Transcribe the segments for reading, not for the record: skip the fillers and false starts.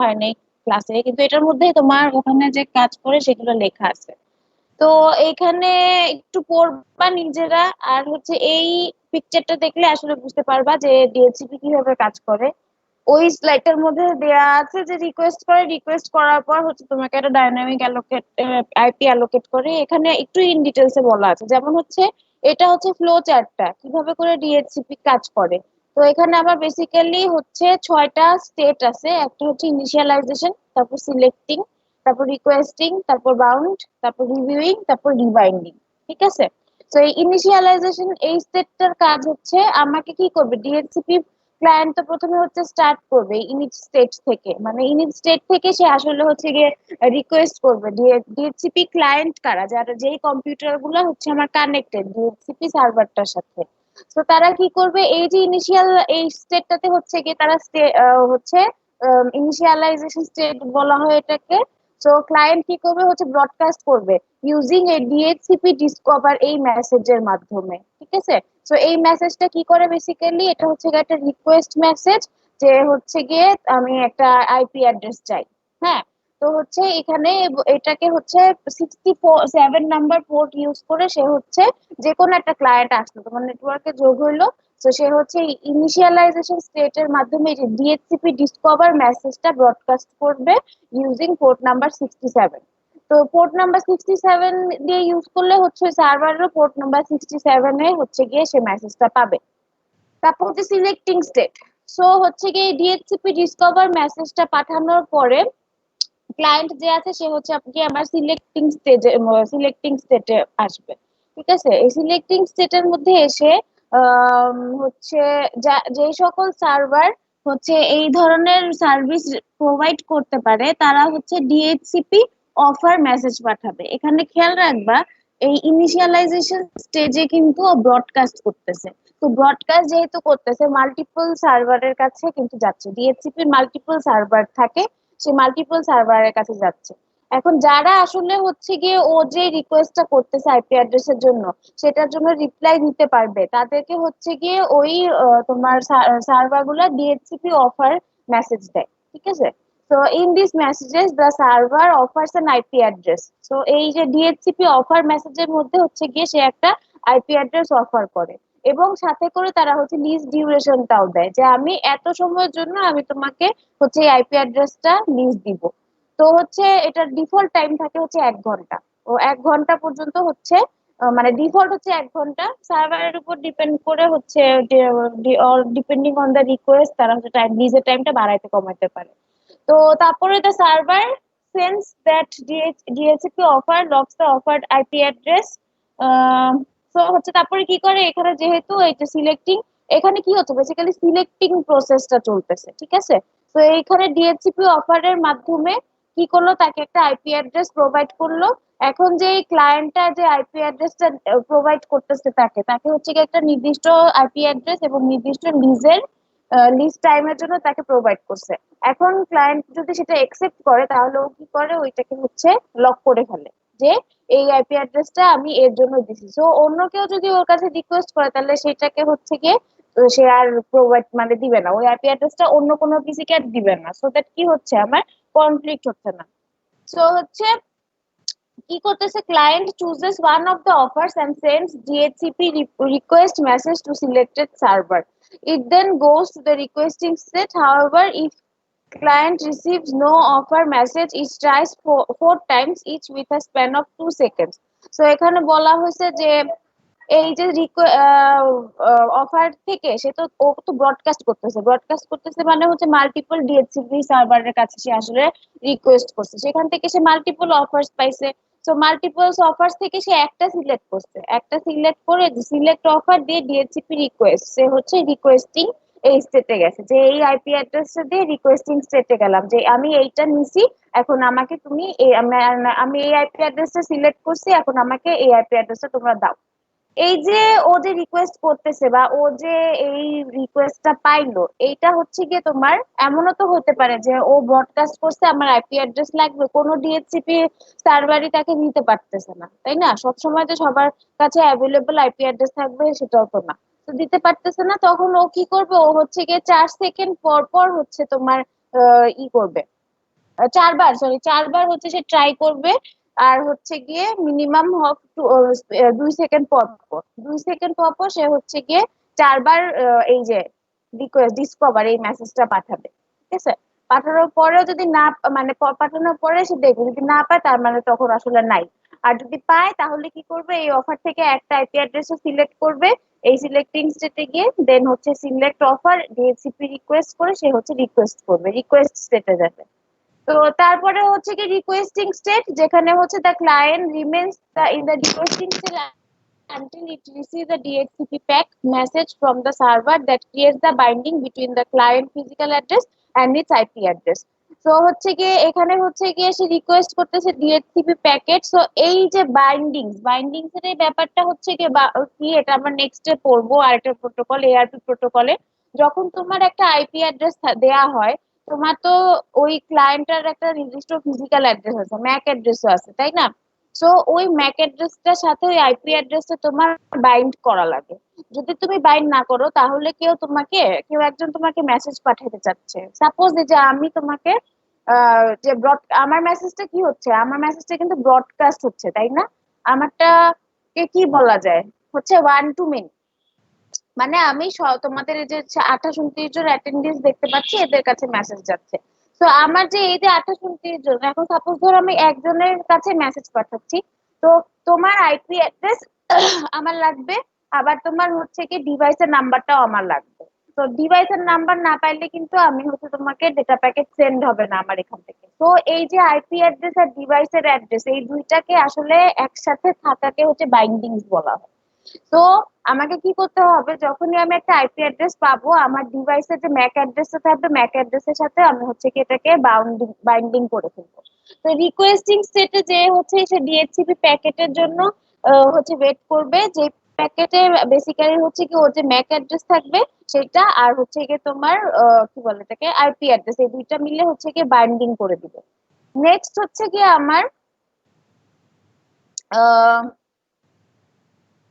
হয় নাই ক্লাসে, কিন্তু এটার মধ্যে তোমার ওখানে যে কাজ করে সেগুলো লেখা আছে। তো এইখানে একটু পড়বা নিজেরা, আর হচ্ছে এই পিকচারটা দেখলে আসলে বুঝতে পারবা যে ডিএচসিপি কিভাবে কাজ করে। ওই স্লাইডটার মধ্যে দেয়া আছে যে রিকোয়েস্ট করে, রিকোয়েস্ট করার পর হচ্ছে তোমাকে একটা ডাইনামিক অ্যালোকেট আইপি অ্যালোকেট করে। এখানে একটু ইন ডিটেলসে বলা আছে, যেমন হচ্ছে এটা হচ্ছে ফ্লো চার্টটা কিভাবে করে ডিএচসিপি কাজ করে। তো এখানে আবার বেসিক্যালি হচ্ছে 6টা স্টেট আছে। একটা হচ্ছে ইনিশিয়ালাইজেশন, তারপর সিলেক্টিং, তারপর রিকোয়েস্টিং, তারপর বাউন্ড, তারপর রিভিউইং, তারপর রিবাইন্ডিং। ঠিক আছে? তো এই ইনিশিয়ালাইজেশন এই স্টেটটার কাজ হচ্ছে আমাকে কি করবে, ডিএচসিপি ক্লায়েন্ট তো প্রথমে হচ্ছে স্টার্ট করবে ইনিট স্টেট থেকে, মানে ইনিট স্টেট থেকে সে আসলে হচ্ছে গিয়ে রিকোয়েস্ট করবে। ডিএচসিপি ক্লায়েন্ট কারা, যারা যেই কম্পিউটার গুলো হচ্ছে আমার কানেক্টেড ডিএচসিপি সার্ভারটার সাথে। তো তারা কি করবে, এই যে ইনিশিয়াল এই স্টেটটাতে হচ্ছে গিয়ে তারা হচ্ছে ইনিশিয়ালাইজেশন স্টেট বলা হয় এটাকে। তো ক্লায়েন্ট কি করবে হচ্ছে ব্রডকাস্ট করবে ইউজিং এ ডিএচসিপি ডিসকভার এই মেসেজের মাধ্যমে। ঠিক আছে? তো এই মেসেজটা কি করে, বেসিক্যালি এটা হচ্ছে গিয়ে একটা রিকোয়েস্ট মেসেজ, যে হচ্ছে গিয়ে আমি একটা আইপি অ্যাড্রেস চাই। হ্যাঁ, তো হচ্ছে এখানে এটাকে হচ্ছে 67 নাম্বার পোর্ট ইউজ করে সে হচ্ছে যে কোনো একটা ক্লায়েন্ট আসলো তোমার নেটওয়ার্কে যোগ হইলো। তো সে হচ্ছে ইনিশিয়ালাইজেশন স্টেটের মাধ্যমে যে ডিএচসিপি ডিসকভার মেসেজটা ব্রডকাস্ট করবে ইউজিং পোর্ট নাম্বার 67। তো পোর্ট নাম্বার 67 দিয়ে ইউজ করলে হচ্ছে সার্ভারেরও পোর্ট নাম্বার 67-এ হচ্ছে গিয়ে সে মেসেজটা পাবে। তারপর হচ্ছে সিলেক্টিং স্টেট। সো হচ্ছে গিয়ে ডিএচসিপি ডিসকভার মেসেজটা পাঠানোর পরে ক্লায়েন্ট যে আছে সে হচ্ছে আপনি আমার সিলেক্টিং স্টেটে আসবে। ঠিক আছে? এই সিলেক্টিং স্টেটের মধ্যে এসে হচ্ছে যে সকল সার্ভার হচ্ছে এই ধরনের সার্ভিস প্রোভাইড করতে পারে তারা হচ্ছে ডিএইচসিপি অফার মেসেজ পাঠাবে। এখানে খেয়াল রাখবা, এই ইনিশিয়ালাইজেশন স্টেজে কিন্তু ব্রডকাস্ট করতেছে। তো ব্রডকাস্ট যেহেতু করতেছে মাল্টিপল সার্ভারের কাছে কিন্তু যাচ্ছে, ডিএইচসিপির মাল্টিপল সার্ভার থাকে, সে মাল্টিপল সার্ভারের কাছে যাচ্ছে। এখন যারা আসলে হচ্ছে গিয়ে ও যে রিকোয়েস্টটা করতেছে আইপি অ্যাড্রেসের জন্য, সেটার জন্য রিপ্লাই দিতে পারবে, তাদেরকে হচ্ছে গিয়ে ওই তোমার সার্ভার গুলা ডিএইচসিপি অফার মেসেজ দেয়। ঠিক আছে? তো in this messages the server offers an IP address. তো এই যে ডিএইচসিপি অফার মেসেজের মধ্যে হচ্ছে গিয়ে সে একটা আইপি অ্যাড্রেস অফার করে, এবং সাথে করে তারা হচ্ছে লিজ ডিউরেশনটাও দেয় যে আমি এত সময়ের জন্য আমি তোমাকে হচ্ছে এই আইপি অ্যাড্রেসটা লিজ দিব। তো হচ্ছে এটার ডিফল্ট টাইম থাকে হচ্ছে 1 ঘন্টা। ও 1 ঘন্টা পর্যন্ত হচ্ছে মানে ডিফল্ট হচ্ছে 1 ঘন্টা, সার্ভারের উপর ডিপেন্ড করে হচ্ছে ডিপেন্ডিং অন দ্য রিকোয়েস্ট তারা হচ্ছে টাইম লিজের টাইমটা বাড়াইতে কমাইতে পারে। তো তারপরে the server sends that DHCP offer locks the offered IP address. তো হচ্ছে তারপরে কি করে, এখানে যেহেতু এটা সিলেক্টিং, এখানে কি হচ্ছে বেসিক্যালি সিলেক্টিং প্রসেসটা চলতেছে। ঠিক আছে? তো এইখানে ডিএচসিপি অফারের মাধ্যমে কি করলো, তাকে একটা আইপি অ্যাড্রেস প্রোভাইড করলো। এখন যে ক্লায়েন্টটা যে আইপি অ্যাড্রেসটা প্রোভাইড করতেছে তাকে তাকে হচ্ছে কি একটা নির্দিষ্ট আইপি অ্যাড্রেস এবং নির্দিষ্ট লিজ টাইমের জন্য তাকে প্রোভাইড করছে। এখন ক্লায়েন্ট যদি সেটা একসেপ্ট করে তাহলে ও কি করে, ওইটাকে হচ্ছে লক করে ফেলে যে এই আইপি অ্যাড্রেসটা আমি এর জন্য দিছি। তো অন্য কেউ যদি ওর কাছে রিকোয়েস্ট করে তাহলে সেটাকে হচ্ছে গিয়ে সে আর প্রোভাইড মানে দিবে না, ওই আইপি অ্যাড্রেসটা অন্য কোনো পিসিকে আর দিবে না। সো দ্যাট কি হচ্ছে, আমার কনফ্লিক্ট হচ্ছে না। সো হচ্ছে কি করতেছে, client chooses one of the offers and sends DHCP request message to selected server. It then goes to the requesting set. However if client receives no offer message, it tries four times each with a span of 2 seconds. So এখানে বলা হয়েছে যে এই যে offer থেকে সে তো ও তো broadcast করতেছে, ব্রডকাস্ট করতেছে মানে হচ্ছে মাল্টিপল ডিএচসিপি সার্ভারের কাছে সে আসলে রিকোয়েস্ট করছে, সেখান থেকে সে মাল্টিপল অফার্স পাইছে। তো মাল্টিপল অফার্স থেকে সে একটা সিলেক্ট করছে, একটা সিলেক্ট করে সিলেক্ট অফার দিয়ে ডিএচসিপি রিকোয়েস্ট সে হচ্ছে রিকোয়েস্টিং এই স্টেটে গেছে, যে এই আইপি অ্যাড্রেসটা দিয়ে রিকোয়েস্টিং স্টেটে গেলাম যে আমি এইটা নিছি, এখন আমাকে তুমি আমি এই আইপি অ্যাড্রেসটা সিলেক্ট করছি, এখন আমাকে এই আইপি অ্যাড্রেসটা তোমরা দাও। এই যে ও যে রিকোয়েস্ট করতেছে বা ও যে এই রিকোয়েস্টটা পাইলো, এইটা হচ্ছে গিয়ে তোমার এমনও তো হতে পারে যে ও ব্রডকাস্ট করছে আমার আইপি অ্যাড্রেস লাগবে, কোনো ডিএচসিপি সার্ভারই তাকে নিতে পারতেছে না, তাই না? সবসময় যে সবার কাছে অ্যাভেলেবল আইপি অ্যাড্রেস থাকবে সেটাও তো না। তো দিতে পারতেছে না, তখন ও কি করবে, ও হচ্ছে গিয়ে 4 সেকেন্ড পর পর হচ্ছে তোমার ই করবে, চারবার, সরি, চারবার হচ্ছে সে ট্রাই করবে। আর হচ্ছে গিয়ে মিনিমাম 2 সেকেন্ড পর পর, 2 সেকেন্ড পর পর সে হচ্ছে গিয়ে চারবার এই যে রিকোয়েস্ট ডিসকভার এই মেসেজটা পাঠাবে। ঠিক আছে, পাঠানোর পরেও যদি না মানে পাঠানোর পরে সে দেখবে, যদি না পায় তার মানে তখন আসলে নাই। আর যদি পায় তাহলে কি করবে, এই অফার থেকে একটা আইপি অ্যাড্রেস সিলেক্ট করবে। এই সিলেক্টিং স্টেটে গিয়ে দেন হচ্ছে সিলেক্ট অফার ডিএচসিপি রিকোয়েস্ট করে সে হচ্ছে রিকোয়েস্ট করবে, রিকোয়েস্ট স্টেটে যাবে। তো তারপরে হচ্ছে কি রিকোয়েস্টিং স্টেট, যেখানে হচ্ছে the client remains the in the requesting state until it receives a DHCP pack message from the server that creates the binding between the client physical address and its IP address. So হচ্ছে গিয়ে এখানে হচ্ছে গিয়ে সে request করতেছে ডিএচসিপি packet. So এই যে bindings এর এই ব্যাপারটা হচ্ছে গিয়ে কি, এটা আমরা নেক্সটে পড়বো আরেকটা প্রোটোকল, এআরপি প্রোটোকলে। যখন তোমার একটা আইপি অ্যাড্রেস দেয়া হয়, তোমার তো ওই ক্লায়েন্টের একটা নির্দিষ্ট ফিজিক্যাল অ্যাড্রেস আছে, ম্যাক অ্যাড্রেসও আছে, তাই না? সো ওই ম্যাক অ্যাড্রেসটার সাথে ওই আইপি অ্যাড্রেসটা তোমার বাইন্ড করা লাগে। যদি তুমি বাইন্ড না করো তাহলে কেউ একজন তোমাকে মেসেজ পাঠাতে চাচ্ছে, সাপোজ এই যে আমি তোমাকে যে আমার মেসেজটা কি হচ্ছে, আমার মেসেজটা কিন্তু ব্রডকাস্ট হচ্ছে, তাই না? আমারটা কে কি বলা যায়, হচ্ছে ওয়ান টু মেনি। মানে আমি তোমাদের এই যে 28-29 জন অ্যাটেন্ডেন্স দেখতে পাচ্ছি, এদের কাছে মেসেজ যাচ্ছে। তো আমার যে এই যে 28-29 জন, এখন সাপোজ ধরো আমি একজনের কাছে মেসেজ পাঠাচ্ছি। তো তোমার আইপি অ্যাড্রেস আমার লাগবে, আবার তোমার হচ্ছে কি ডিভাইসের নাম্বারটাও আমার লাগবে। তো ডিভাইসের নাম্বার না পাইলে কিন্তু আমি হচ্ছে তোমাকে ডেটা প্যাকেট সেন্ড হবে না আমার এখান থেকে। তো এই যে আইপি অ্যাড্রেস আর ডিভাইসের অ্যাড্রেস, এই দুইটাকে আসলে একসাথে থাকাকে হচ্ছে বাইন্ডিংস বলা হয়। তো আমাকে কি করতে হবে, যখনই আমি একটা আইপি অ্যাড্রেস পাবো, আমার ডিভাইসের যে ম্যাক অ্যাড্রেসটা থাকবে, ম্যাক অ্যাড্রেসের সাথে আমি হচ্ছে কি এটাকে বাইন্ডিং করে ফেলবো। তো রিকোয়েস্টিং স্টেটে যে হচ্ছে সে ডিএচসিপি প্যাকেটের জন্য হচ্ছে ওয়েট করবে, যে প্যাকেটে বেসিক্যালি হচ্ছে কি ওর যে ম্যাক অ্যাড্রেস থাকবে সেটা, আর হচ্ছে কি তোমার কি বলে এটাকে আইপি অ্যাড্রেস, এই দুইটা মিলে হচ্ছে কি বাইন্ডিং করে দিবে। নেক্সট হচ্ছে কি আমার আহ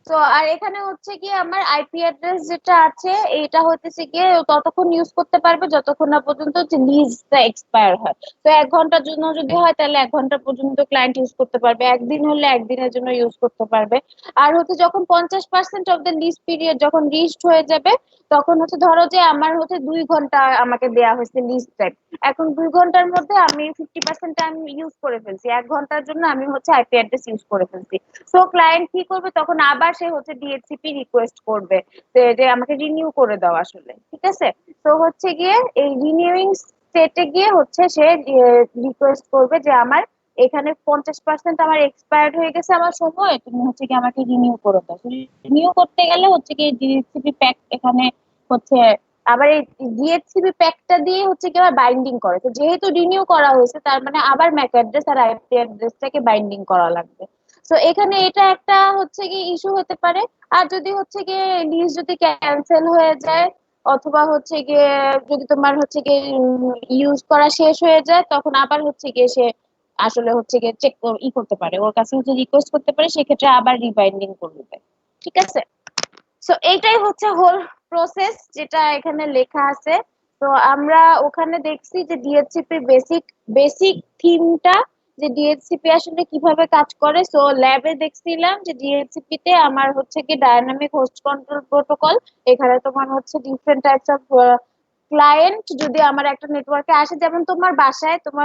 তো আর এখানে হচ্ছে কি আমার আইপি অ্যাড্রেস যেটা আছে, এটা হচ্ছে গিয়ে ততক্ষণ ইউজ করতে পারবে যতক্ষণ না পর্যন্ত যে লিজটা এক্সপায়ার হয়। তো 1 ঘন্টার জন্য যদি হয় তাহলে 1 ঘন্টা পর্যন্ত ক্লায়েন্ট ইউজ করতে পারবে, একদিন হলে একদিনের জন্য ইউজ করতে পারবে। আর হচ্ছে যখন 50% অফ দ্য লিজ পিরিয়ড যখন রিচড হয়ে যাবে, তখন হচ্ছে ধরো যে আমার হচ্ছে 2 ঘন্টা আমাকে দেয়া হয়েছে লিজ টাইম। এখন 2 ঘন্টার মধ্যে আমি 50% টাইম ইউজ করে ফেলছি, 1 ঘন্টার জন্য আমি হচ্ছে আইপি অ্যাড্রেস ইউজ করে ফেলছি। সো ক্লায়েন্ট কি করবে, তখন আবার সে হচ্ছে ডিএচসিপি রিকোয়েস্ট করবে যে আমাকে রিনিউ করে দাও আসলে, ঠিক আছে? তো হচ্ছে গিয়ে এই রিনিউইং স্টেটে গিয়ে হচ্ছে সে রিকোয়েস্ট করবে যে আমার এখানে 50% আমার এক্সপায়ার্ড হয়ে গেছে আমার সময়, তুমি হচ্ছে কি আমাকে রিনিউ করে দাও। রিনিউ করতে গেলে হচ্ছে কি ডিএচসিপি প্যাক এখানে হচ্ছে আবার এই ডিএচসিপি প্যাকটা দিয়ে হচ্ছে কি আবার বাইন্ডিং করে। তো যেহেতু রিনিউ করা হয়েছে তার মানে আবার ম্যাক অ্যাড্রেস আর আইপি অ্যাড্রেসটাকে বাইন্ডিং করা লাগবে। তো এখানে এটা একটা হচ্ছে কি ইস্যু হতে পারে। আর যদি হচ্ছে গিয়ে লিজ যদি ক্যান্সেল হয়ে যায়, অথবা হচ্ছে গিয়ে যদি তোমার হচ্ছে গিয়ে ইউজ করা শেষ হয়ে যায়, তখন আবার হচ্ছে গিয়ে সে আসলে হচ্ছে গিয়ে চেক করতে পারে, ওর কাছে হচ্ছে রিকোয়েস্ট করতে পারে, সেক্ষেত্রে আবার রিবাইন্ডিং করবে। ঠিক আছে, সো এইটাই হচ্ছে হোল প্রসেস যেটা এখানে লেখা আছে। তো আমরা ওখানে দেখছি যে ডিএচসিপি বেসিক বেসিক থিমটা, যে ডিএচসিপি আসলে কিভাবে কাজ করে। সো ল্যাবে দেখছিলাম যে ডিএচসিপি তে আমার হচ্ছে কি ডায়নামিক হোস্ট কন্ট্রোল প্রোটোকল, এখানে তোমার হচ্ছে ডিফারেন্ট টাইপস অফ ক্লায়েন্ট যদি আমার একটা নেটওয়ার্কে আসে, যেমন তোমার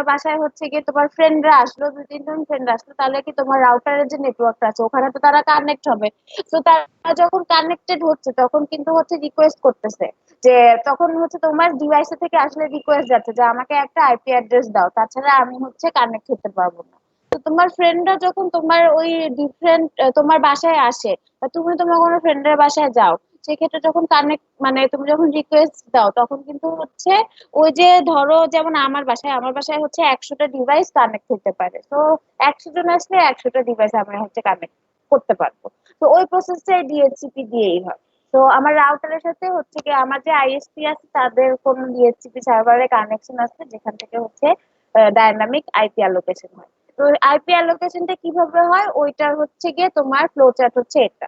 বাসায় হচ্ছে গিয়ে তোমার ফ্রেন্ডরা আসলো, 2-3 জন ফ্রেন্ড আসলো, তাহলে কি তোমার রাউটারের যে নেটওয়ার্কটা আছে ওখানে তো তারা কানেক্ট হবে। তো তারা যখন কানেক্টেড হচ্ছে তখন কিন্তু হচ্ছে রিকোয়েস্ট করতেছে, যে তখন হচ্ছে তোমার ডিভাইসে থেকে আসলে রিকোয়েস্ট যাচ্ছে যে আমাকে একটা আইপি অ্যাড্রেস দাও, তাছাড়া আমি হচ্ছে কানেক্ট হতে পারবো না। তো তোমার ফ্রেন্ডরা যখন তোমার ওই ডিফারেন্ট তোমার বাসায় আসে, বা তুমি তোমার কোনো ফ্রেন্ডের বাসায় যাও, সেক্ষেত্রে যখন কানেক্ট মানে তুমি যখন রিকোয়েস্ট দাও তখন কিন্তু হচ্ছে ওই যে ধরো যেমন আমার বাসায় হচ্ছে 100টা ডিভাইস কানেক্ট হতে পারে। তো 100 জন আসলে 100টা ডিভাইস আমরা হচ্ছে কানেক্ট করতে পারবো। তো ওই প্রসেসটা ডিএচসিপি দিয়েই হয়। তো আমার রাউটারের সাথে হচ্ছে কি আমার যে আইএসপি আছে তাদের কোন ডিএচসিপি সার্ভারে কানেকশন আছে, যেখান থেকে হচ্ছে ডায়নামিক আইপি অ্যালোকেশন হয়। তো আইপি অ্যালোকেশনটা কিভাবে হয় ওইটার হচ্ছে গিয়ে তোমার ফ্লো চার্ট হচ্ছে এটা।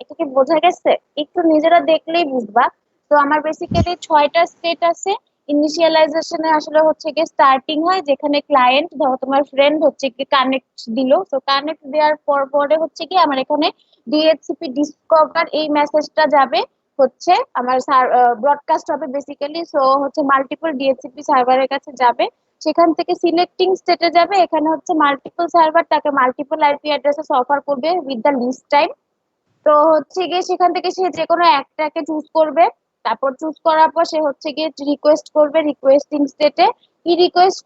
এটা কি বোঝা গেছে? একটু নিজেরা দেখলেই বুঝবা। তো আমার বেসিক্যালি 6টা স্টেট আছে, ইনিশিয়ালাইজেশনে আসলে হচ্ছে গিয়ে স্টার্টিং হয় যেখানে ক্লায়েন্ট ধরো তোমার ফ্রেন্ড হচ্ছে কি কানেক্ট দিলো, তো কানেক্ট দেওয়ার পর পরে হচ্ছে কি আমার এখানে ডিএচসিপি ডিসকভার এই মেসেজটা যাবে হচ্ছে আমার ব্রডকাস্ট হবে বেসিক্যালি। সো হচ্ছে মাল্টিপল ডিএচসিপি সার্ভারের কাছে যাবে, সেখান থেকে সিলেক্টিং স্টেটে যাবে, এখানে হচ্ছে মাল্টিপল সার্ভার তাকে মাল্টিপল আইপি অ্যাড্রেসেস অফার করবে উইথ দ্য লিস্ট টাইম। তো হচ্ছে গিয়ে সেখান থেকে সে যে কোনো একটাকে চুজ করবে, তারপর চুজ করার পর সে হচ্ছে গিয়ে রিকোয়েস্ট করবে রিকোয়েস্টিং স্টেটে। কি রিকোয়েস্ট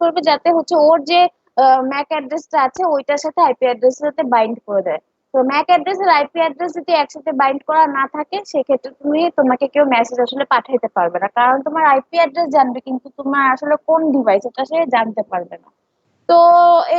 করবে যাতে হচ্ছে ওর যে ম্যাক অ্যাড্রেসটা আছে ওইটার সাথে আইপি অ্যাড্রেসের সাথে বাইন্ড করে দেয়। তো ম্যাক অ্যাড্রেস আর আইপি অ্যাড্রেস যদি একসাথে বাইন্ড করা না থাকে সেক্ষেত্রে তোমাকে কেউ মেসেজ আসলে পাঠাইতে পারবে না, কারণ তোমার আইপি অ্যাড্রেস জানবে কিন্তু তোমার আসলে কোন ডিভাইস এটা সে জানতে পারবে না। তো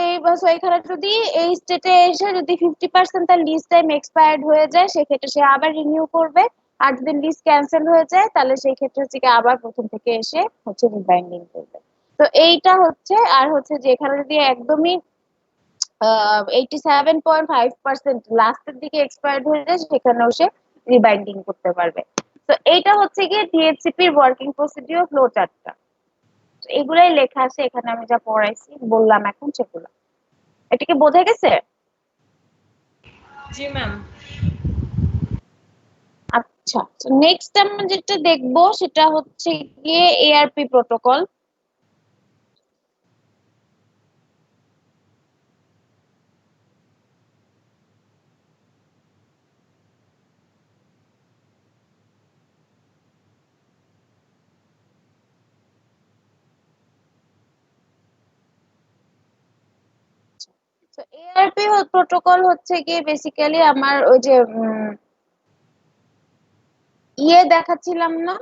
এই বছর এখানে যদি এই স্টেটে এসে যদি 50% তার লিজ টাইম এক্সপায়ার্ড হয়ে যায় সেক্ষেত্রে সে আবার রিনিউ করবে। আর যদি লিজ ক্যান্সেল হয়ে যায় তাহলে সেই ক্ষেত্রে হচ্ছে কি আবার প্রথম থেকে এসে হচ্ছে রিবাইন্ডিং করবে। তো এইটা হচ্ছে আর হচ্ছে যে এখানে যদি একদমই 87.5% লাস্টের দিকে এক্সপায়ার্ড হয়ে যায় সেখানেও সে রিবাইন্ডিং করতে পারবে। তো এইটা হচ্ছে গিয়ে ডিএচসিপির ওয়ার্কিং প্রসিডিওর ফ্লো চার্টটা। এগুলাই লেখা আছে এখানে, আমি যা পড়াইছি বললাম এখন সেগুলো। এটা কি বোঝা গেছে? জি ম্যাম। আচ্ছা, নেক্সট আমরা যেটা দেখবো সেটা হচ্ছে গিয়ে এআরপি প্রোটোকল। তো এআরপি প্রোটোকল হচ্ছে গিয়ে বেসিক্যালি আমার ওই যে দেখাচ্ছিলাম না,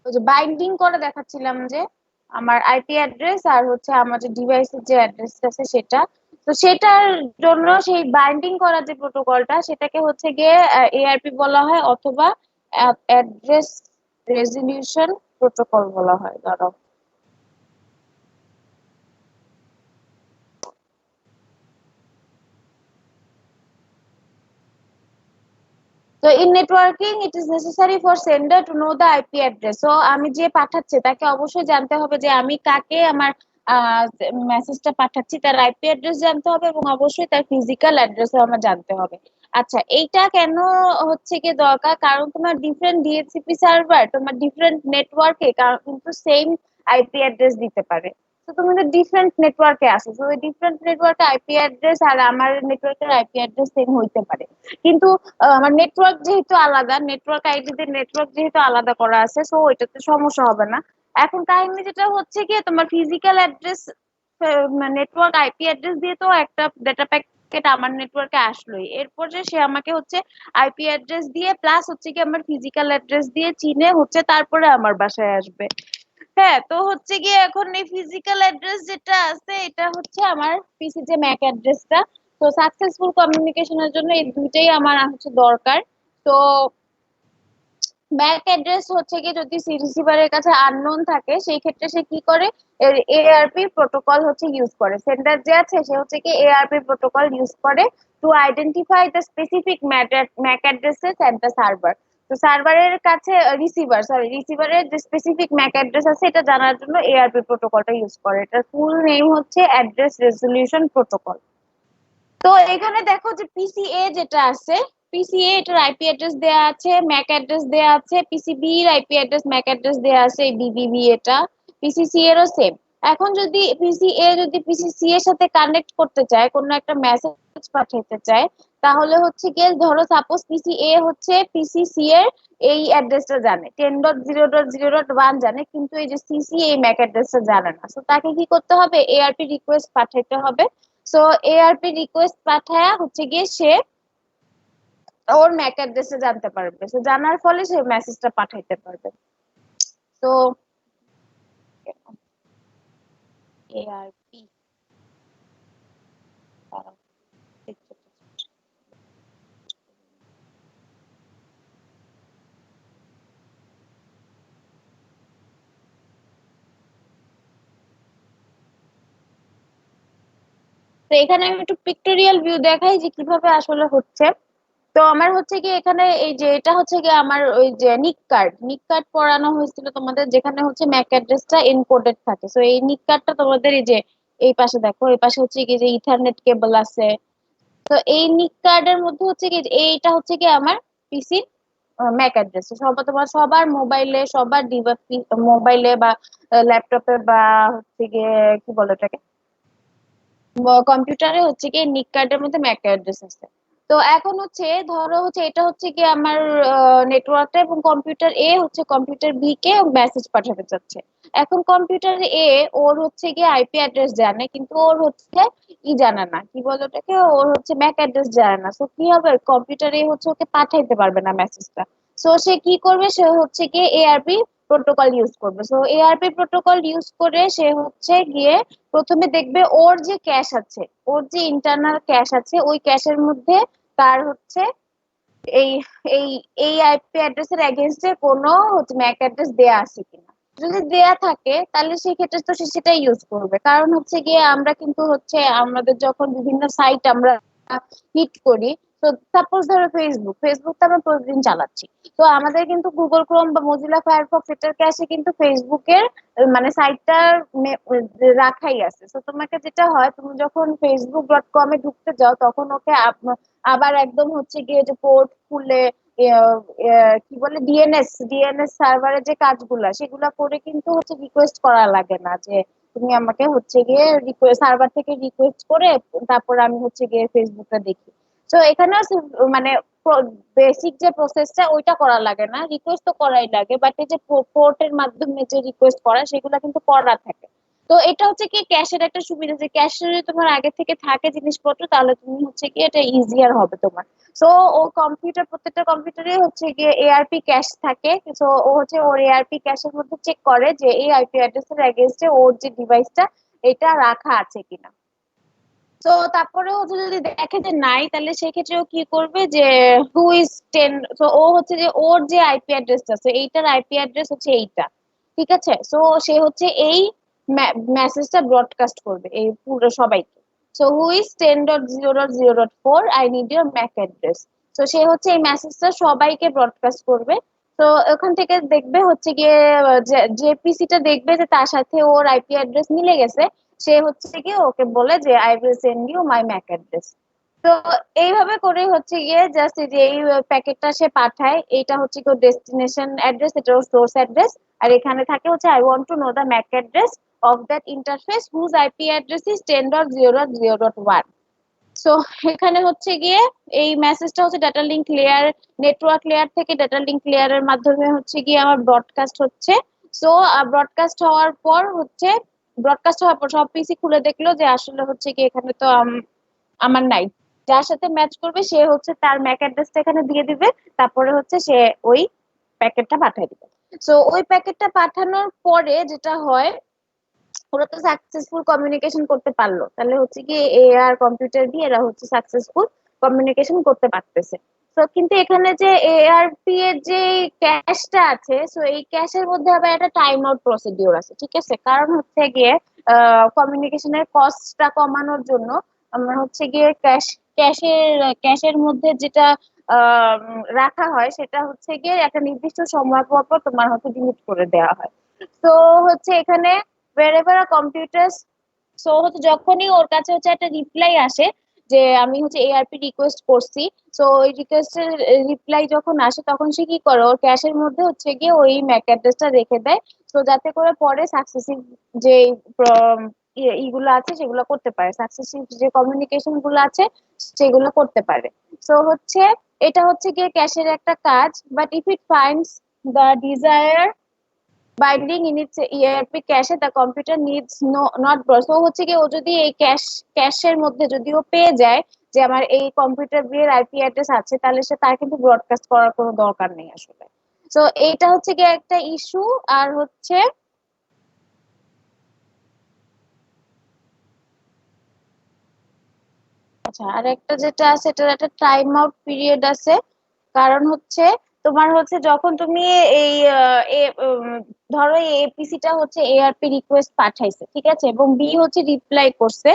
ওই যে বাইন্ডিং করে দেখাচ্ছিলাম যে আমার আইপি অ্যাড্রেস আর হচ্ছে আমার যে ডিভাইসের যে অ্যাড্রেস আছে সেটা। তো সেটার জন্য সেই বাইন্ডিং করা যে প্রোটোকলটা সেটাকে হচ্ছে গিয়ে এআরপি বলা হয় অথবা অ্যাড্রেস রেজলিউশন প্রোটোকল বলা হয়। ধরো তো in networking it is necessary for sender two know the IP address. So আমি যে পাঠাচ্ছে তাকে অবশ্যই জানতে হবে যে আমি কাকে আমার মেসেজটা পাঠাচ্ছি তার আইপি অ্যাড্রেস জানতে হবে এবং অবশ্যই তার ফিজিক্যাল অ্যাড্রেসও আমার জানতে হবে। আচ্ছা, এইটা কেন হচ্ছে কি দরকার, কারণ তোমার ডিফারেন্ট ডিএচসিপি সার্ভার তোমার ডিফারেন্ট নেটওয়ার্কে কিন্তু সেম আইপি অ্যাড্রেস দিতে পারে। তো তুমি তো ডিফারেন্ট নেটওয়ার্কে আসো, তো ওই ডিফারেন্ট নেটওয়ার্কে আইপি অ্যাড্রেস আর আমার নেটওয়ার্কের আইপি অ্যাড্রেস সেম হইতে পারে, কিন্তু আমার নেটওয়ার্ক যেহেতু আলাদা, নেটওয়ার্ক আইডিতে নেটওয়ার্ক যেহেতু আলাদা করা আছে সো ওইটাতে সমস্যা হবে না। এখন কাহিনী যেটা হচ্ছে কি তোমার physical address network IP address দিয়ে তো একটা ডেটা প্যাকেট আমার নেটওয়ার্কে আসলোই, এরপর যে সে আমাকে হচ্ছে আইপি অ্যাড্রেস দিয়ে প্লাস হচ্ছে কি আমার ফিজিক্যাল অ্যাড্রেস দিয়ে চিনে হচ্ছে তারপরে আমার বাসায় আসবে। হ্যাঁ, তো হচ্ছে গিয়ে এখন এই ফিজিক্যাল অ্যাড্রেস যেটা আছে এটা হচ্ছে আমার পিসি যে ম্যাক অ্যাড্রেসটা। তো সাকসেসফুল কমিউনিকেশনের জন্য এই দুইটাই আমার হচ্ছে দরকার। তো ম্যাক অ্যাড্রেস হচ্ছে কি যদি রিসিভারের কাছে আননোন থাকে সেই ক্ষেত্রে সে কি করে এআরপি প্রোটোকল হচ্ছে ইউজ করে, সেন্ডার যে আছে সে হচ্ছে কি এআরপি প্রোটোকল ইউজ করে to identify the specific Mac addresses at the server. তো সার্ভারের কাছে রিসিভারের যে স্পেসিফিক ম্যাক অ্যাড্রেস আছে এটা জানার জন্য এআরপি প্রোটোকলটা ইউজ করে। এটার ফুল নেম হচ্ছে অ্যাড্রেস রেজলিউশন প্রোটোকল। তো এখানে দেখো যে পিসিএ যেটা আছে, পিসিএ এটার আইপি অ্যাড্রেস দেয়া আছে, ম্যাক অ্যাড্রেস দেয়া আছে, পিসিবি এর আইপি অ্যাড্রেস ম্যাক অ্যাড্রেস দেয়া আছে, এই বিবিবি এটা পিসিসি এরও সেম। এখন যদি পিসিএ যদি পিসিসি এর সাথে কানেক্ট করতে চায় কোনো একটা মেসেজ পাঠাতে চায় তাহলে হচ্ছে গিয়ে ধরো সাপোজ পিসিএ হচ্ছে পিসিসি এর এই অ্যাড্রেসটা জানে 10.0.0.1 জানে, কিন্তু এই যে সিসি এই ম্যাক অ্যাড্রেসটা জানে না, তো তাকে কি করতে হবে এআরপি রিকোয়েস্ট পাঠাইতে হবে। সো এআরপি রিকোয়েস্ট পাঠায়া হচ্ছে গিয়ে সে ওর ম্যাক অ্যাড্রেসে জানতে পারবে, সো জানার ফলে সে মেসেজটা পাঠাইতে পারবে। তো এআরপি তো এখানে আমি একটু পিক্টোরিয়াল ভিউ দেখাই যে কিভাবে আসলে হচ্ছে। তো আমার হচ্ছে কি এখানে এই যে এটা হচ্ছে কি আমার ওই যে নিক কার্ড পড়ানো হয়েছিল তোমাদের, যেখানে হচ্ছে ম্যাক অ্যাড্রেসটা এনকোডেড থাকে। তো এই নিক কার্ডটা তোমাদের এই যে এই পাশে দেখো, এই পাশে হচ্ছে কি যে ইথারনেট কেবল আছে। তো এই নিক কার্ডের মধ্যে হচ্ছে কি এইটা হচ্ছে কি আমার পিসি ম্যাক অ্যাড্রেস। তোমার সবার মোবাইলে, সবার ডিভাইস, মোবাইলে বা ল্যাপটপে বা হচ্ছে গিয়ে কি বলে ওটাকে, কম্পিউটারে হচ্ছে কি নিক কার্ডের মধ্যে ম্যাক অ্যাড্রেস আছে। তো এখন হচ্ছে ধরো হচ্ছে এটা হচ্ছে কি আমার নেটওয়ার্কটা, এবং কম্পিউটার এ হচ্ছে কম্পিউটার বি কে মেসেজ পাঠাতে চাচ্ছে। এখন কম্পিউটার এ ওর হচ্ছে গিয়ে আইপি অ্যাড্রেস জানে, কিন্তু ওর হচ্ছে জানে না, কি বলে ওটাকে, ওর হচ্ছে ম্যাক অ্যাড্রেস জানে না। তো কি হবে, কম্পিউটার এ হচ্ছে ওকে পাঠাইতে পারবে না মেসেজটা। সো সে কি করবে, সে হচ্ছে গিয়ে এআরপি প্রোটোকল ইউজ করবে। সো এআরপি প্রোটোকল ইউজ করে সে হচ্ছে গিয়ে প্রথমে দেখবে ওর যে ক্যাশ আছে, ওর যে ইন্টারনাল ক্যাশ আছে, ওই ক্যাশের মধ্যে তার হচ্ছে এই এই এই আইপি অ্যাড্রেসের এগেইনস্টে কোনো হচ্ছে ম্যাক অ্যাড্রেস দেয়া আছে কিনা। যদি দেয়া থাকে তাহলে সেই ক্ষেত্রে তো সে সেটাই ইউজ করবে। কারণ হচ্ছে গিয়ে আমরা কিন্তু হচ্ছে আমাদের যখন বিভিন্ন সাইট আমরা হিট করি, তো সাপোজ ধরো ফেসবুক তো আমরা প্রতিদিন চালাচ্ছি। তো আমাদের কিন্তু গুগল ক্রোম বা মজিলা ফায়ারফক্স এটার ক্যাশে কিন্তু ফেসবুকের মানে সাইটটার রাখাই আছে। তো তোমাকে যেটা হয়, তুমি যখন facebook.com এ ঢুকতে যাও তখন ওকে আবার একদম হচ্ছে গিয়ে যে পোর্ট খুলে কি বলে ডিএনএস সার্ভারের যে কাজগুলা সেগুলা করে কিন্তু হচ্ছে রিকোয়েস্ট করা লাগে না যে তুমি আমাকে হচ্ছে গিয়ে সার্ভার থেকে রিকোয়েস্ট করে তারপর আমি হচ্ছে গিয়ে ফেসবুকটা দেখি। তো এখানে মানে বেসিক যে প্রসেসটা ওইটা করা লাগে না, রিকোয়েস্ট তো করাই লাগে, বাট এই যে পোর্টের মাধ্যমে যে রিকোয়েস্ট করা সেগুলো কিন্তু করা থাকে। তো এটা হচ্ছে কি ক্যাশের একটা সুবিধা, যে ক্যাশে যদি তোমার আগে থেকে থাকে জিনিসপত্র তাহলে তুমি হচ্ছে কি এটা ইজিয়ার হবে তোমার। সো ও প্রত্যেকটা কম্পিউটারে হচ্ছে গিয়ে এআরপি ক্যাশ থাকে। সো ও হচ্ছে ওর এআরপি ক্যাশের মধ্যে চেক করে যে এই আইপি অ্যাড্রেসের এগেইনস্টে ওর যে ডিভাইসটা এটা রাখা আছে কিনা। তো তারপরেও যদি দেখে যে নাই, তাহলে সেক্ষেত্রে ও কি করবে যে হু ইজ টেন, তো ও হচ্ছে যে ওর যে আইপি অ্যাড্রেস আছে এইটার আইপি অ্যাড্রেস হচ্ছে এইটা, ঠিক আছে। সো সে হচ্ছে এই মেসেজটা ব্রডকাস্ট করবে এই পুরো সবাইকে। So who is 10.0.0.4, I need your Mac address. তো সে হচ্ছে এই মেসেজটা সবাইকে ব্রডকাস্ট করবে। তো ওখান থেকে দেখবে হচ্ছে গিয়ে যে পিসিটা দেখবে যে তার সাথে ওর আইপি অ্যাড্রেস মিলে গেছে, সে হচ্ছে গিয়ে ওকে বলে যে I will send you my MAC address. তো এইভাবে করে হচ্ছে গিয়ে জাস্ট যে এই প্যাকেটটা সে পাঠায়, এইটা হচ্ছে কি ডেস্টিনেশন অ্যাড্রেস, এটা ওর সোর্স অ্যাড্রেস। আর এখানে থাকে হচ্ছে I want to know the MAC address of that interface whose IP address is 10.0.0.1। So এখানে হচ্ছে গিয়ে এই মেসেজটা হচ্ছে data link layer, network layer থেকে ডাটা লিংক লেয়ারের মাধ্যমে হচ্ছে গিয়ে আমার ব্রডকাস্ট হচ্ছে। সো ব্রডকাস্ট হওয়ার পর হচ্ছে ব্রডকাস্ট হওয়ার পর সব পিসি খুলে দেখলো যে আসলে হচ্ছে কি এখানে তো আমার নাই। যার সাথে ম্যাচ করবে সে হচ্ছে তার ম্যাক অ্যাড্রেসটা এখানে দিয়ে দিবে, তারপরে হচ্ছে সে ওই প্যাকেটটা পাঠিয়ে দিবে। সো ওই প্যাকেটটা পাঠানোর পরে যেটা হয়, ওরা তো সাকসেসফুল কমিউনিকেশন করতে পারলো, তাহলে হচ্ছে কি এ আর কম্পিউটার দিয়ে এরা হচ্ছে সাকসেসফুল কমিউনিকেশন করতে পারতেছে। তো কিন্তু এখানে যে এআরপি এর যে ক্যাশটা আছে, সো এই ক্যাশের মধ্যে আবার একটা টাইম আউট প্রসিডিওর আছে, ঠিক আছে। কারণ হচ্ছে গিয়ে কমিউনিকেশনের কস্টটা কমানোর জন্য আমরা হচ্ছে গিয়ে ক্যাশের মধ্যে যেটা রাখা হয় সেটা হচ্ছে গিয়ে একটা নির্দিষ্ট সময় পর পর তোমার হচ্ছে ডিলিট করে দেওয়া হয়। তো হচ্ছে এখানে wherever a computers, সো হচ্ছে যখনই ওর কাছে হচ্ছে একটা রিপ্লাই আসে যে আমি হচ্ছে এআরপি রিকোয়েস্ট করছি, সো ওই রিকোয়েস্টের রিপ্লাই যখন আসে তখন সে কি করে ওর ক্যাশের মধ্যে হচ্ছে গিয়ে ওই ম্যাক অ্যাড্রেসটা রেখে দেয়। তো যাতে করে পরে সাকসেসিভ যে ইগুলো আছে সেগুলো করতে পারে, সাকসেসিভ যে কমিউনিকেশন গুলো আছে সেগুলো করতে পারে। সো হচ্ছে এটা হচ্ছে গিয়ে ক্যাশের একটা কাজ। But if it finds the desired binding in its ARP cache, the computer needs not broad. So হচ্ছে কি ও যদি এই ক্যাশের মধ্যে যদি ও পেয়ে যায় যে আমার এই কম্পিউটার বি এর আইপি অ্যাড্রেস আছে, তাহলে সে তার কিন্তু ব্রডকাস্ট করার কোনো দরকার নেই আসলে। তো এইটা হচ্ছে কি একটা ইস্যু। আর হচ্ছে আচ্ছা, আর একটা যেটা আছে এটার একটা টাইম আউট পিরিয়ড আছে। কারণ হচ্ছে তোমার হচ্ছে যখন তুমি এই ধরো এপিসিটা হচ্ছে এআরপি রিকোয়েস্ট পাঠাইছে, ঠিক আছে, এবং বি হচ্ছে রিপ্লাই করছে।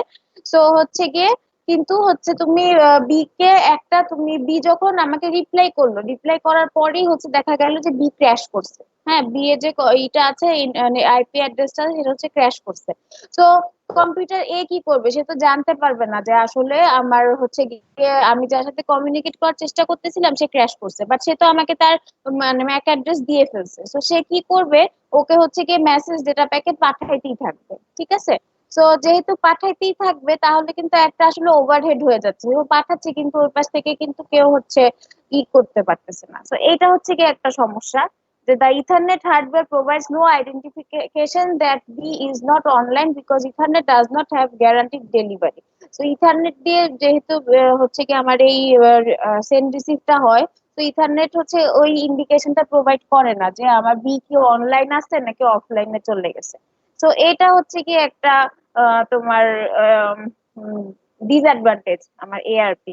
সো হচ্ছে গিয়ে কিন্তু হচ্ছে তুমি বি কে একটা তুমি বি যখন আমাকে রিপ্লাই করলো, রিপ্লাই করার পরেই হচ্ছে দেখা গেল যে বি ক্র্যাশ করছে। হ্যাঁ, বি এর যে ইটা আছে, আইপি অ্যাড্রেসটা, সেটা হচ্ছে ক্র্যাশ করছে। তো কম্পিউটার এ কি করবে? সে তো জানতে পারবে না যে আসলে আমার হচ্ছে গিয়ে আমি যার সাথে কমিউনিকেট করার চেষ্টা করতেছিলাম সে ক্র্যাশ করছে, বাট সে তো আমাকে তার মানে ম্যাক অ্যাড্রেস দিয়ে ফেলছে। তো সে কি করবে? ওকে হচ্ছে গিয়ে মেসেজ ডেটা প্যাকেট পাঠাইতেই থাকবে, ঠিক আছে? তো যেহেতু পাঠাইতেই থাকবে, তাহলে কিন্তু একটা আসলে ওভারহেড হয়ে যাচ্ছে, ও পাঠাচ্ছে কিন্তু ওই পাশ থেকে কিন্তু কেউ হচ্ছে ই করতে পারতেছে না। তো এইটা হচ্ছে কি একটা সমস্যা, যে the ethernet hardware provides no identification that B is not online because ethernet does not have guaranteed delivery. তো ইথারনেট দিয়ে যেহেতু হচ্ছে কি আমার এই সেন্ড রিসিভটা হয়, তো ইথারনেট হচ্ছে ওই ইন্ডিকেশনটা প্রোভাইড করে না যে আমার বি কি অনলাইন আছে নাকি অফলাইনে চলে গেছে। তো এটা হচ্ছে কি একটা তোমার ডিসঅ্যাডভান্টেজ আমার এআরপি।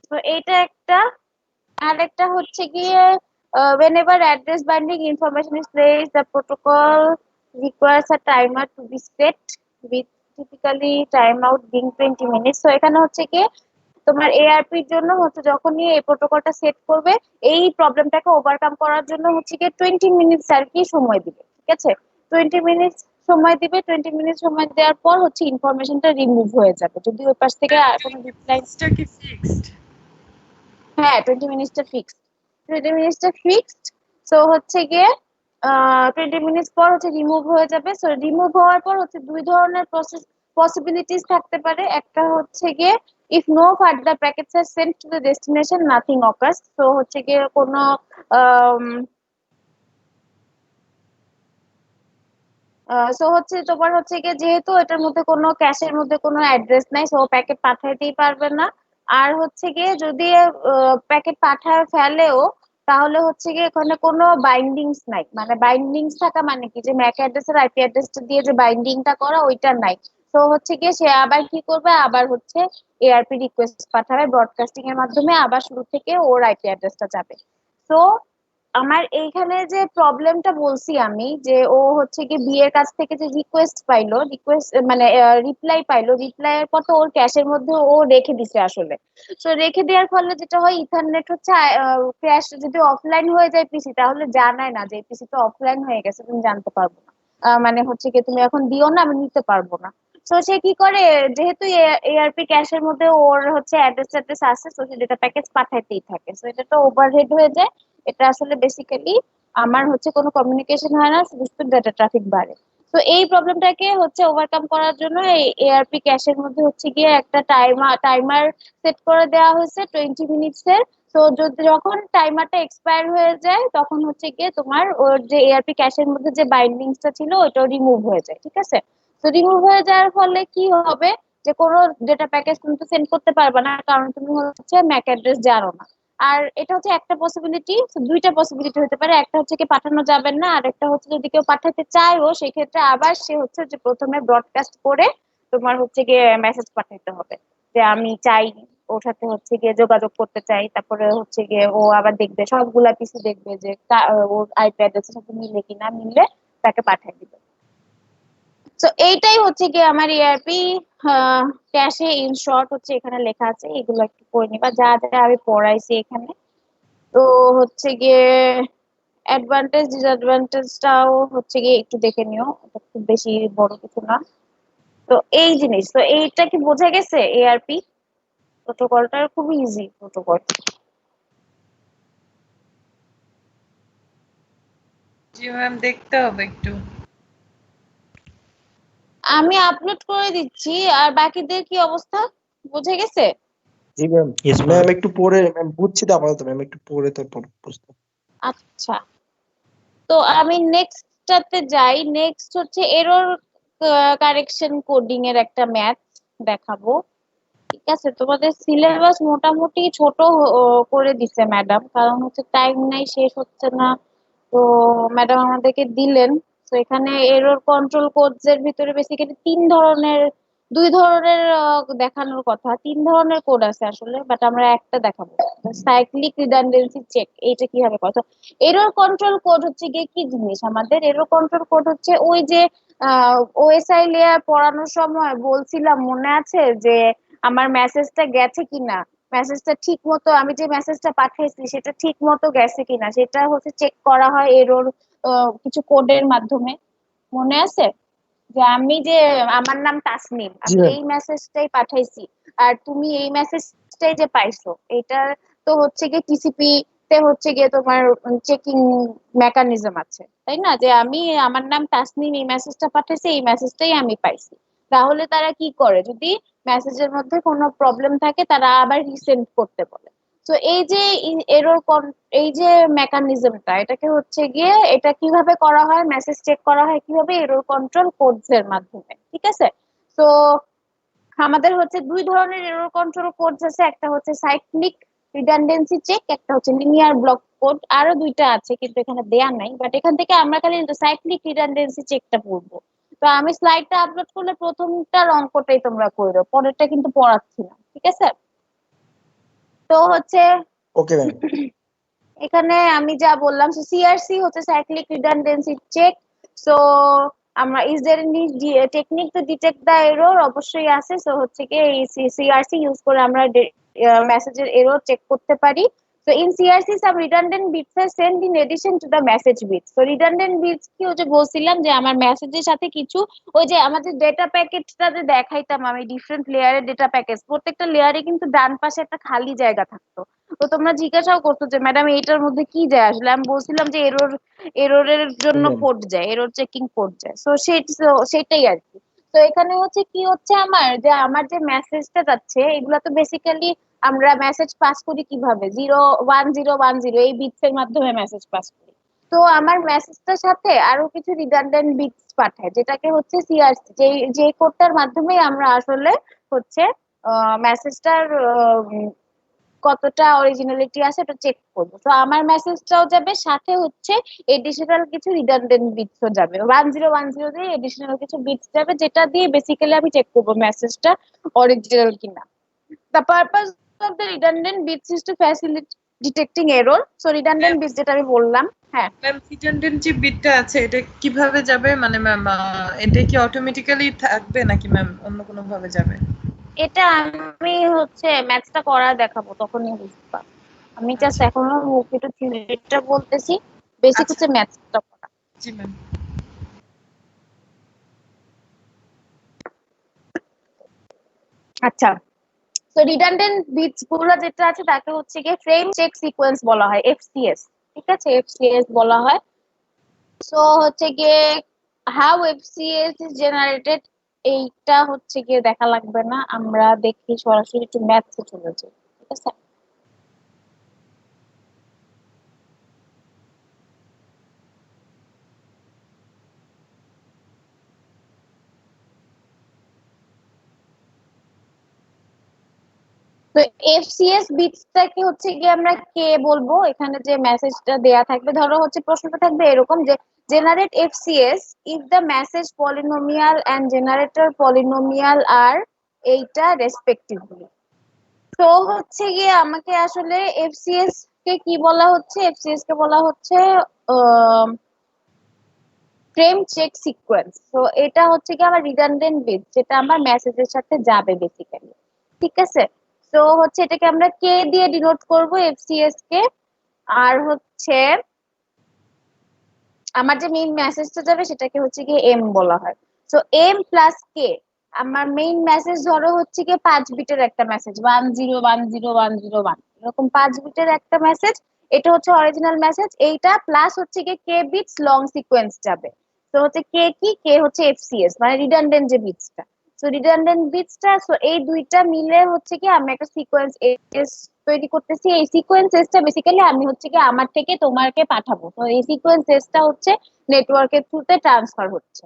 তো এইটা একটা। আর একটা হচ্ছে গিয়ে whenever address binding information is placed, the protocol requires a timer to be set with typically timeout being 20 minutes. তো এখানে হচ্ছে কি তোমার এআরপি এর জন্য হচ্ছে যখনই এই প্রোটোকলটা সেট করবে, এই প্রবলেমটাকে ওভারকাম করার জন্য হচ্ছে কি 20 মিনিটস আর কি সময় দিবে, ঠিক আছে? 20 মিনিটস সময় দিবে, 20 মিনিট সময় দেওয়ার পর হচ্ছে ইনফরমেশনটা রিমুভ হয়ে যাবে যদি ওই পাশ থেকে আর কোনো রিপ্লাই। কি ফিক্সড? হ্যাঁ, 20 মিনিটসটা ফিক্সড। 20 মিনিটসটা ফিক্সড। সো হচ্ছে গিয়ে 20 মিনিটস পর হচ্ছে রিমুভ হয়ে যাবে। সো রিমুভ হওয়ার পর হচ্ছে দুই ধরনের প্রসেস পসিবিলিটিস থাকতে পারে। একটা হচ্ছে গিয়ে if no further packets are sent to the destination nothing occurs. তো হচ্ছে গিয়ে কোনো সো হচ্ছে তোমার হচ্ছে গিয়ে যেহেতু এটার মধ্যে কোনো ক্যাশের মধ্যে কোনো অ্যাড্রেস নাই, সো প্যাকেট পাঠাইতেই পারবে না। আর হচ্ছে গিয়ে যদি প্যাকেট পাঠায় ফেলেও, তাহলে হচ্ছে গিয়ে এখানে কোনো বাইন্ডিংস নাই। মানে বাইন্ডিংস থাকা মানে কি, যে ম্যাক অ্যাড্রেস আর আইপি অ্যাড্রেসটা দিয়ে যে বাইন্ডিংটা করা ওইটা নাই। তো হচ্ছে গিয়ে সে আবার কি করবে, আবার হচ্ছে এআরপি রিকোয়েস্ট পাঠাবে ব্রডকাস্টিং এর মাধ্যমে, আবার শুরু থেকে ওর আইপি অ্যাড্রেসটা যাবে। তো আমার এইখানে যে প্রবলেমটা বলছি আমি, যে ও হচ্ছে কি বিয়ের কাছ থেকে যে রিকোয়েস্ট পাইলো, রিকোয়েস্ট মানে রিপ্লাই পাইলো, রিপ্লাই এর পর তো ওর ক্যাশের মধ্যে ও রেখে দিছে আসলে। তো রেখে দেওয়ার ফলে যেটা হয়, ইথারনেট হচ্ছে ক্র্যাশ যদি অফলাইন হয়ে যায় পিসি, তাহলে জানায় না যে পিসিটা অফলাইন হয়ে গেছে, তুমি জানতে পারবো না। মানে হচ্ছে কি তুমি এখন দিও না, আমি নিতে পারবো না। তো সে কি করে, যেহেতু এআরপি ক্যাশের মধ্যে ওর হচ্ছে অ্যাড্রেস ট্যাড্রেস আছে, তো সে ডেটা প্যাকেজ পাঠাইতেই থাকে। তো এটা তো ওভারহেড হয়ে যায়। এটা আসলে বেসিক্যালি আমার হচ্ছে কোনো কমিউনিকেশন হয় না, শুধু শুধু ডাটা ট্রাফিক বাড়ে। তো এই প্রবলেমটাকে হচ্ছে ওভারকাম করার জন্য এই এআরপি ক্যাশের মধ্যে হচ্ছে গিয়ে একটা টাইমার সেট করে দেওয়া হয়েছে 20 মিনিটস এর। তো যখন টাইমারটা এক্সপায়ার হয়ে যায়, তখন হচ্ছে গিয়ে তোমার ওর যে এআরপি ক্যাশের মধ্যে যে বাইন্ডিংসটা ছিল ওইটাও রিমুভ হয়ে যায়, ঠিক আছে? তো রিমুভ হয়ে যাওয়ার ফলে কি হবে, যে কোনো ডেটা প্যাকেজ তুমি তো সেন্ড করতে পারবে না, কারণ তুমি হচ্ছে ম্যাক অ্যাড্রেস জানো না। আর এটা হচ্ছে একটা পসিবিলিটি। দুইটা পসিবিলিটি হতে পারে, একটা হচ্ছে কি পাঠানো যাবে না, আর একটা হচ্ছে যদি কেউ পাঠাতে চায়ও, সেক্ষেত্রে আবার সে হচ্ছে যে প্রথমে ব্রডকাস্ট করে তোমার হচ্ছে গিয়ে মেসেজ পাঠাতে হবে যে আমি চাই, ওর সাথে হচ্ছে গিয়ে যোগাযোগ করতে চাই। তারপরে হচ্ছে গিয়ে ও আবার দেখবে, সবগুলা কিছু দেখবে যে ওর আইপি অ্যাড্রেসের সাথে মিলে কিনা, মিললে তাকে পাঠিয়ে দিবে। তো এইটাই হচ্ছে গিয়ে আমার ইআরপি ক্যাশে ইন শর্ট হচ্ছে এখানে লেখা আছে। এগুলো একটু পড়ে নিবা, যা যা আমি পড়াইছি এখানে। তো হচ্ছে গিয়ে অ্যাডভান্টেজ ডিসঅ্যাডভান্টেজটাও হচ্ছে গিয়ে একটু দেখে নিও, এটা খুব বেশি বড় কিছু না। তো এই জিনিস, তো এইটা কি বোঝা গেছে? এআরপি প্রোটোকলটা খুব ইজি প্রোটোকল। জি ম্যাম, দেখতে হবে একটু। আমি আপলোড করে দিচ্ছি। আর বাকিদের কি অবস্থা, বুঝে গেছে? জি ম্যাম। Yes ma'am. ম্যাম একটু পরে, ম্যাম বুঝছি তো আপাতত, ম্যাম একটু পরে তারপর বুঝতে। আচ্ছা, তো আমি নেক্সটটাতে যাই। নেক্সট হচ্ছে এরর কারেকশন কোডিং এর একটা ম্যাথ দেখাবো, ঠিক আছে? তোমাদের সিলেবাস মোটামুটি ছোট করে দিছে ম্যাডাম, কারণ হচ্ছে টাইম নাই, শেষ হচ্ছে না। তো ম্যাডাম আমাদেরকে দিলেন। তো এখানে এরর কন্ট্রোল কোডস এর ভিতরে বেসিক্যালি দুই ধরনের দেখানোর কথা, তিন ধরনের কোড আছে আসলে, বাট আমরা একটা দেখাবো। সাইক্লিক রিডান্ডেন্সি চেক, এইটা কিভাবে কথা। এরর কন্ট্রোল কোড হচ্ছে গিয়ে কি জিনিস, আমাদের এরর কন্ট্রোল কোড হচ্ছে ওই যে ওএসআই লেয়ার পড়ানোর সময় বলছিলাম, মনে আছে যে আমার মেসেজটা গেছে কিনা, মেসেজটা ঠিক মতো, আমি যে মেসেজটা পাঠাইছি সেটা ঠিক মতো গেছে কিনা সেটা হচ্ছে চেক করা হয় এরর কিছু কোডের মাধ্যমে। মনে আছে যে আমি যে আমার নাম তাসনিম, জি আমি ম্যাম। এই মেসেজটাই পাঠাইছি আর তুমি এই মেসেজটাই যে পাইছো, এটা তো হচ্ছে গিয়ে টিসিপি তে হচ্ছে গিয়ে তোমার চেকিং মেকানিজম আছে, তাই না? যে আমি আমার নাম তাসনিম এই মেসেজটা পাঠাইছি, এই মেসেজটাই আমি পাইছি। তাহলে তারা কি করে, যদি মেসেজের মধ্যে কোনো প্রবলেম থাকে তারা আবার রিসেন্ড করতে বলে। তো এই যে এরর, এই যে মেকানিজমটা, এটাকে হচ্ছে গিয়ে এটা কিভাবে করা হয়, মেসেজ চেক করা হয় কিভাবে, এরর কন্ট্রোল কোডস এর মাধ্যমে, ঠিক আছে? তো আমাদের হচ্ছে দুই ধরনের এরর কন্ট্রোল কোডস আছে, একটা হচ্ছে সাইক্লিক রিডান্ডেন্সি চেক, একটা হচ্ছে লিনিয়ার ব্লক কোড, আরো দুইটা আছে কিন্তু এখানে দেয়া নাই, বাট এখান থেকে আমরা খালি সাইক্লিক রিডান্ডেন্সি চেকটা পড়বো। তো আমি স্লাইডটা আপলোড করলে প্রথমটার অঙ্কটাই তোমরা করো, পরেরটা কিন্তু পড়াচ্ছি না, ঠিক আছে? তো হচ্ছে ওকে ম্যাম। এখানে আমি যা বললাম, সিআরসি হচ্ছে সাইক্লিক রিডান্ডেন্সি চেক। সো আমরা is there any technique to detect the error, অবশ্যই আছে। সো হচ্ছে কি এই সিআরসি ইউজ করে আমরা মেসেজের এরর চেক করতে পারি। So in CRC some redundant bits are sent in addition to the message bits. So redundant bits কি, ওই যে বলছিলাম যে আমার মেসেজের সাথে কিছু, ওই যে আমাদের ডেটা প্যাকেটটাতে দেখাইতাম আমি ডিফারেন্ট লেয়ারের ডেটা প্যাকেজ, প্রত্যেকটা লেয়ারে কিন্তু ডান পাশে একটা খালি জায়গা থাকতো। তো তোমরা জিজ্ঞাসাও করতো যে ম্যাডাম এইটার মধ্যে কি যায়, আসলে আমি বলছিলাম যে এররের জন্য ম্যাম। কোড যায়, এরর চেকিং কোড যায়। সো সেটাই আর কি। তো এখানে হচ্ছে কি হচ্ছে, আমার যে মেসেজটা যাচ্ছে, এগুলা তো বেসিক্যালি আমরা মেসেজ পাস করি কিভাবে, 0 1 0 1 0 এই বিটস এর মাধ্যমে মেসেজ পাস করি। তো আমার মেসেজটার সাথে আরো কিছু রিডান্ডেন্ট বিটস পাঠায়, যেটাকে হচ্ছে সিআরসি, যে যে কোডটার মাধ্যমে আমরা আসলে হচ্ছে মেসেজটার কতটা অরিজিনালিটি আছে এটা চেক করবো। তো আমার মেসেজটাও যাবে, সাথে হচ্ছে এডিশনাল কিছু রিডান্ডেন্ট বিটসও যাবে, 1 0 1 0 দিয়ে এডিশনাল কিছু বিটস যাবে, যেটা দিয়ে বেসিক্যালি আমি চেক করবো মেসেজটা অরিজিনাল কিনা। The purpose of the redundant bits is to facilitate detecting error. So redundant bits যেটা আমি বললাম, হ্যাঁ ম্যাম রিডান্ডেন্ট যে বিটটা আছে এটা কিভাবে যাবে, মানে ম্যাম এটা কি অটোমেটিক্যালি থাকবে নাকি ম্যাম অন্য কোনো ভাবে যাবে? এটা আমি হচ্ছে ম্যাথসটা করা দেখাবো, তখনই বুঝতে পারবো। আমি জাস্ট আচ্ছা এখনো একটু থিওরিটা বলতেছি, বেসিক আচ্ছা হচ্ছে ম্যাথসটা করা। জি ম্যাম। আচ্ছা, তো রিডান্ডেন্ট বিটস গুলো যেটা আছে তাকে হচ্ছে গিয়ে ফ্রেম চেক সিকোয়েন্স বলা হয়, এফসিএস, ঠিক আছে? এফসিএস বলা হয়। সো হচ্ছে গিয়ে হাউ এফসিএস ইজ জেনারেটেড, এইটা হচ্ছে গিয়ে দেখা লাগবে না, আমরা দেখি সরাসরি একটু ম্যাথসে চলে যাই, ঠিক আছে? তো এফসিএস বিটসটাকে হচ্ছে গিয়ে আমরা কে বলবো, এখানে যে মেসেজটা দেয়া থাকবে, ধরো হচ্ছে প্রশ্নটা থাকবে এরকম যে generate FCS if the message polynomial and generator polynomial আর এইটা রেসপেক্টিভলি। তো হচ্ছে গিয়ে আমাকে আসলে এফসিএস কে কি বলা হচ্ছে, এফসিএস কে বলা হচ্ছে ফ্রেম চেক সিকোয়েন্স। তো এটা হচ্ছে কি আমার রিডান্ডেন্ট বিট, যেটা আমার মেসেজের সাথে যাবে বেসিক্যালি, ঠিক আছে? তো হচ্ছে এটাকে আমরা কে দিয়ে ডিনোট করব, এফসিএস কে। আর হচ্ছে আমার যে মেইন মেসেজটা যাবে সেটাকে হচ্ছে কি এম বলা হয়। তো এম প্লাস কে, আমার মেইন মেসেজ ধরো হচ্ছে কি 5 বিটের একটা মেসেজ, 1 0 1 0 1 0 1, এরকম 5 বিটের একটা মেসেজ, এটা হচ্ছে অরিজিনাল মেসেজ। এইটা প্লাস হচ্ছে কি কে বিটস লং সিকোয়েন্স যাবে। তো হচ্ছে কে কি, কে হচ্ছে এফসিএস মানে রিডান্ডেন্ট যে বিটসটা। সো রিডান্ডেন্ট বিটসটা, সো এই দুইটা মিলে হচ্ছে কি আমি একটা সিকোয়েন্স এস তৈরি করতেছি। এই সিকোয়েন্স এসটা বেসিক্যালি আমি হচ্ছে কি আমার থেকে তোমাকে পাঠাবো, তো এই সিকোয়েন্স এসটা হচ্ছে নেটওয়ার্কের থ্রুতে ট্রান্সফার হচ্ছে।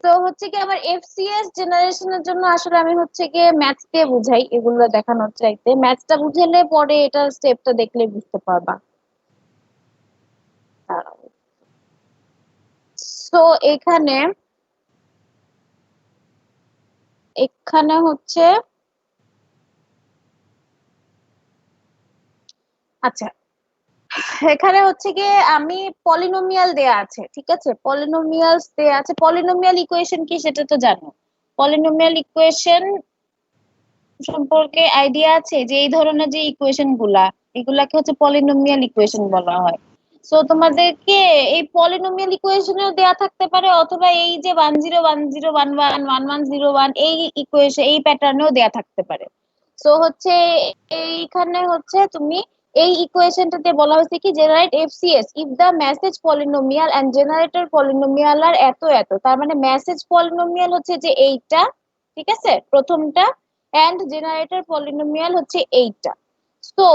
তো হচ্ছে কি আমার এফসিএস জেনারেশনের জন্য আসলে আমি হচ্ছে গিয়ে ম্যাথস দিয়ে বুঝাই, এগুলো দেখানোর চাইতে ম্যাথসটা বুঝালে পরে এটা স্টেপটা দেখলে বুঝতে পারবা। সো এখানে এখানে হচ্ছে, আচ্ছা এখানে হচ্ছে গিয়ে আমি পলিনোমিয়াল দেয়া আছে, ঠিক আছে? পলিনোমিয়ালস দেয়া আছে, পলিনোমিয়াল ইকুয়েশন কি সেটা তো জানো। পলিনোমিয়াল ইকুয়েশন সম্পর্কে আইডিয়া আছে যে এই ধরনের যে ইকুয়েশন গুলা এগুলাকে হচ্ছে পলিনোমিয়াল ইকুয়েশন বলা হয়। সো তোমাদেরকে এই পলিনোমিয়াল ইকুয়েশনেও দেয়া থাকতে পারে, অথবা এই যে 101011111101 এই ইকুয়েশন এই প্যাটার্নেও দেয়া থাকতে পারে। সো হচ্ছে এইখানে হচ্ছে তুমি এই ইকুয়েশনটাতে বলা হয়েছে কি generate FCS if the message polynomial and generator polynomial আর এত এত, তার মানে মেসেজ পলিনোমিয়াল হচ্ছে যে এইটা, ঠিক আছে, প্রথমটা, এন্ড জেনারেটর পলিনোমিয়াল হচ্ছে এইটা। সো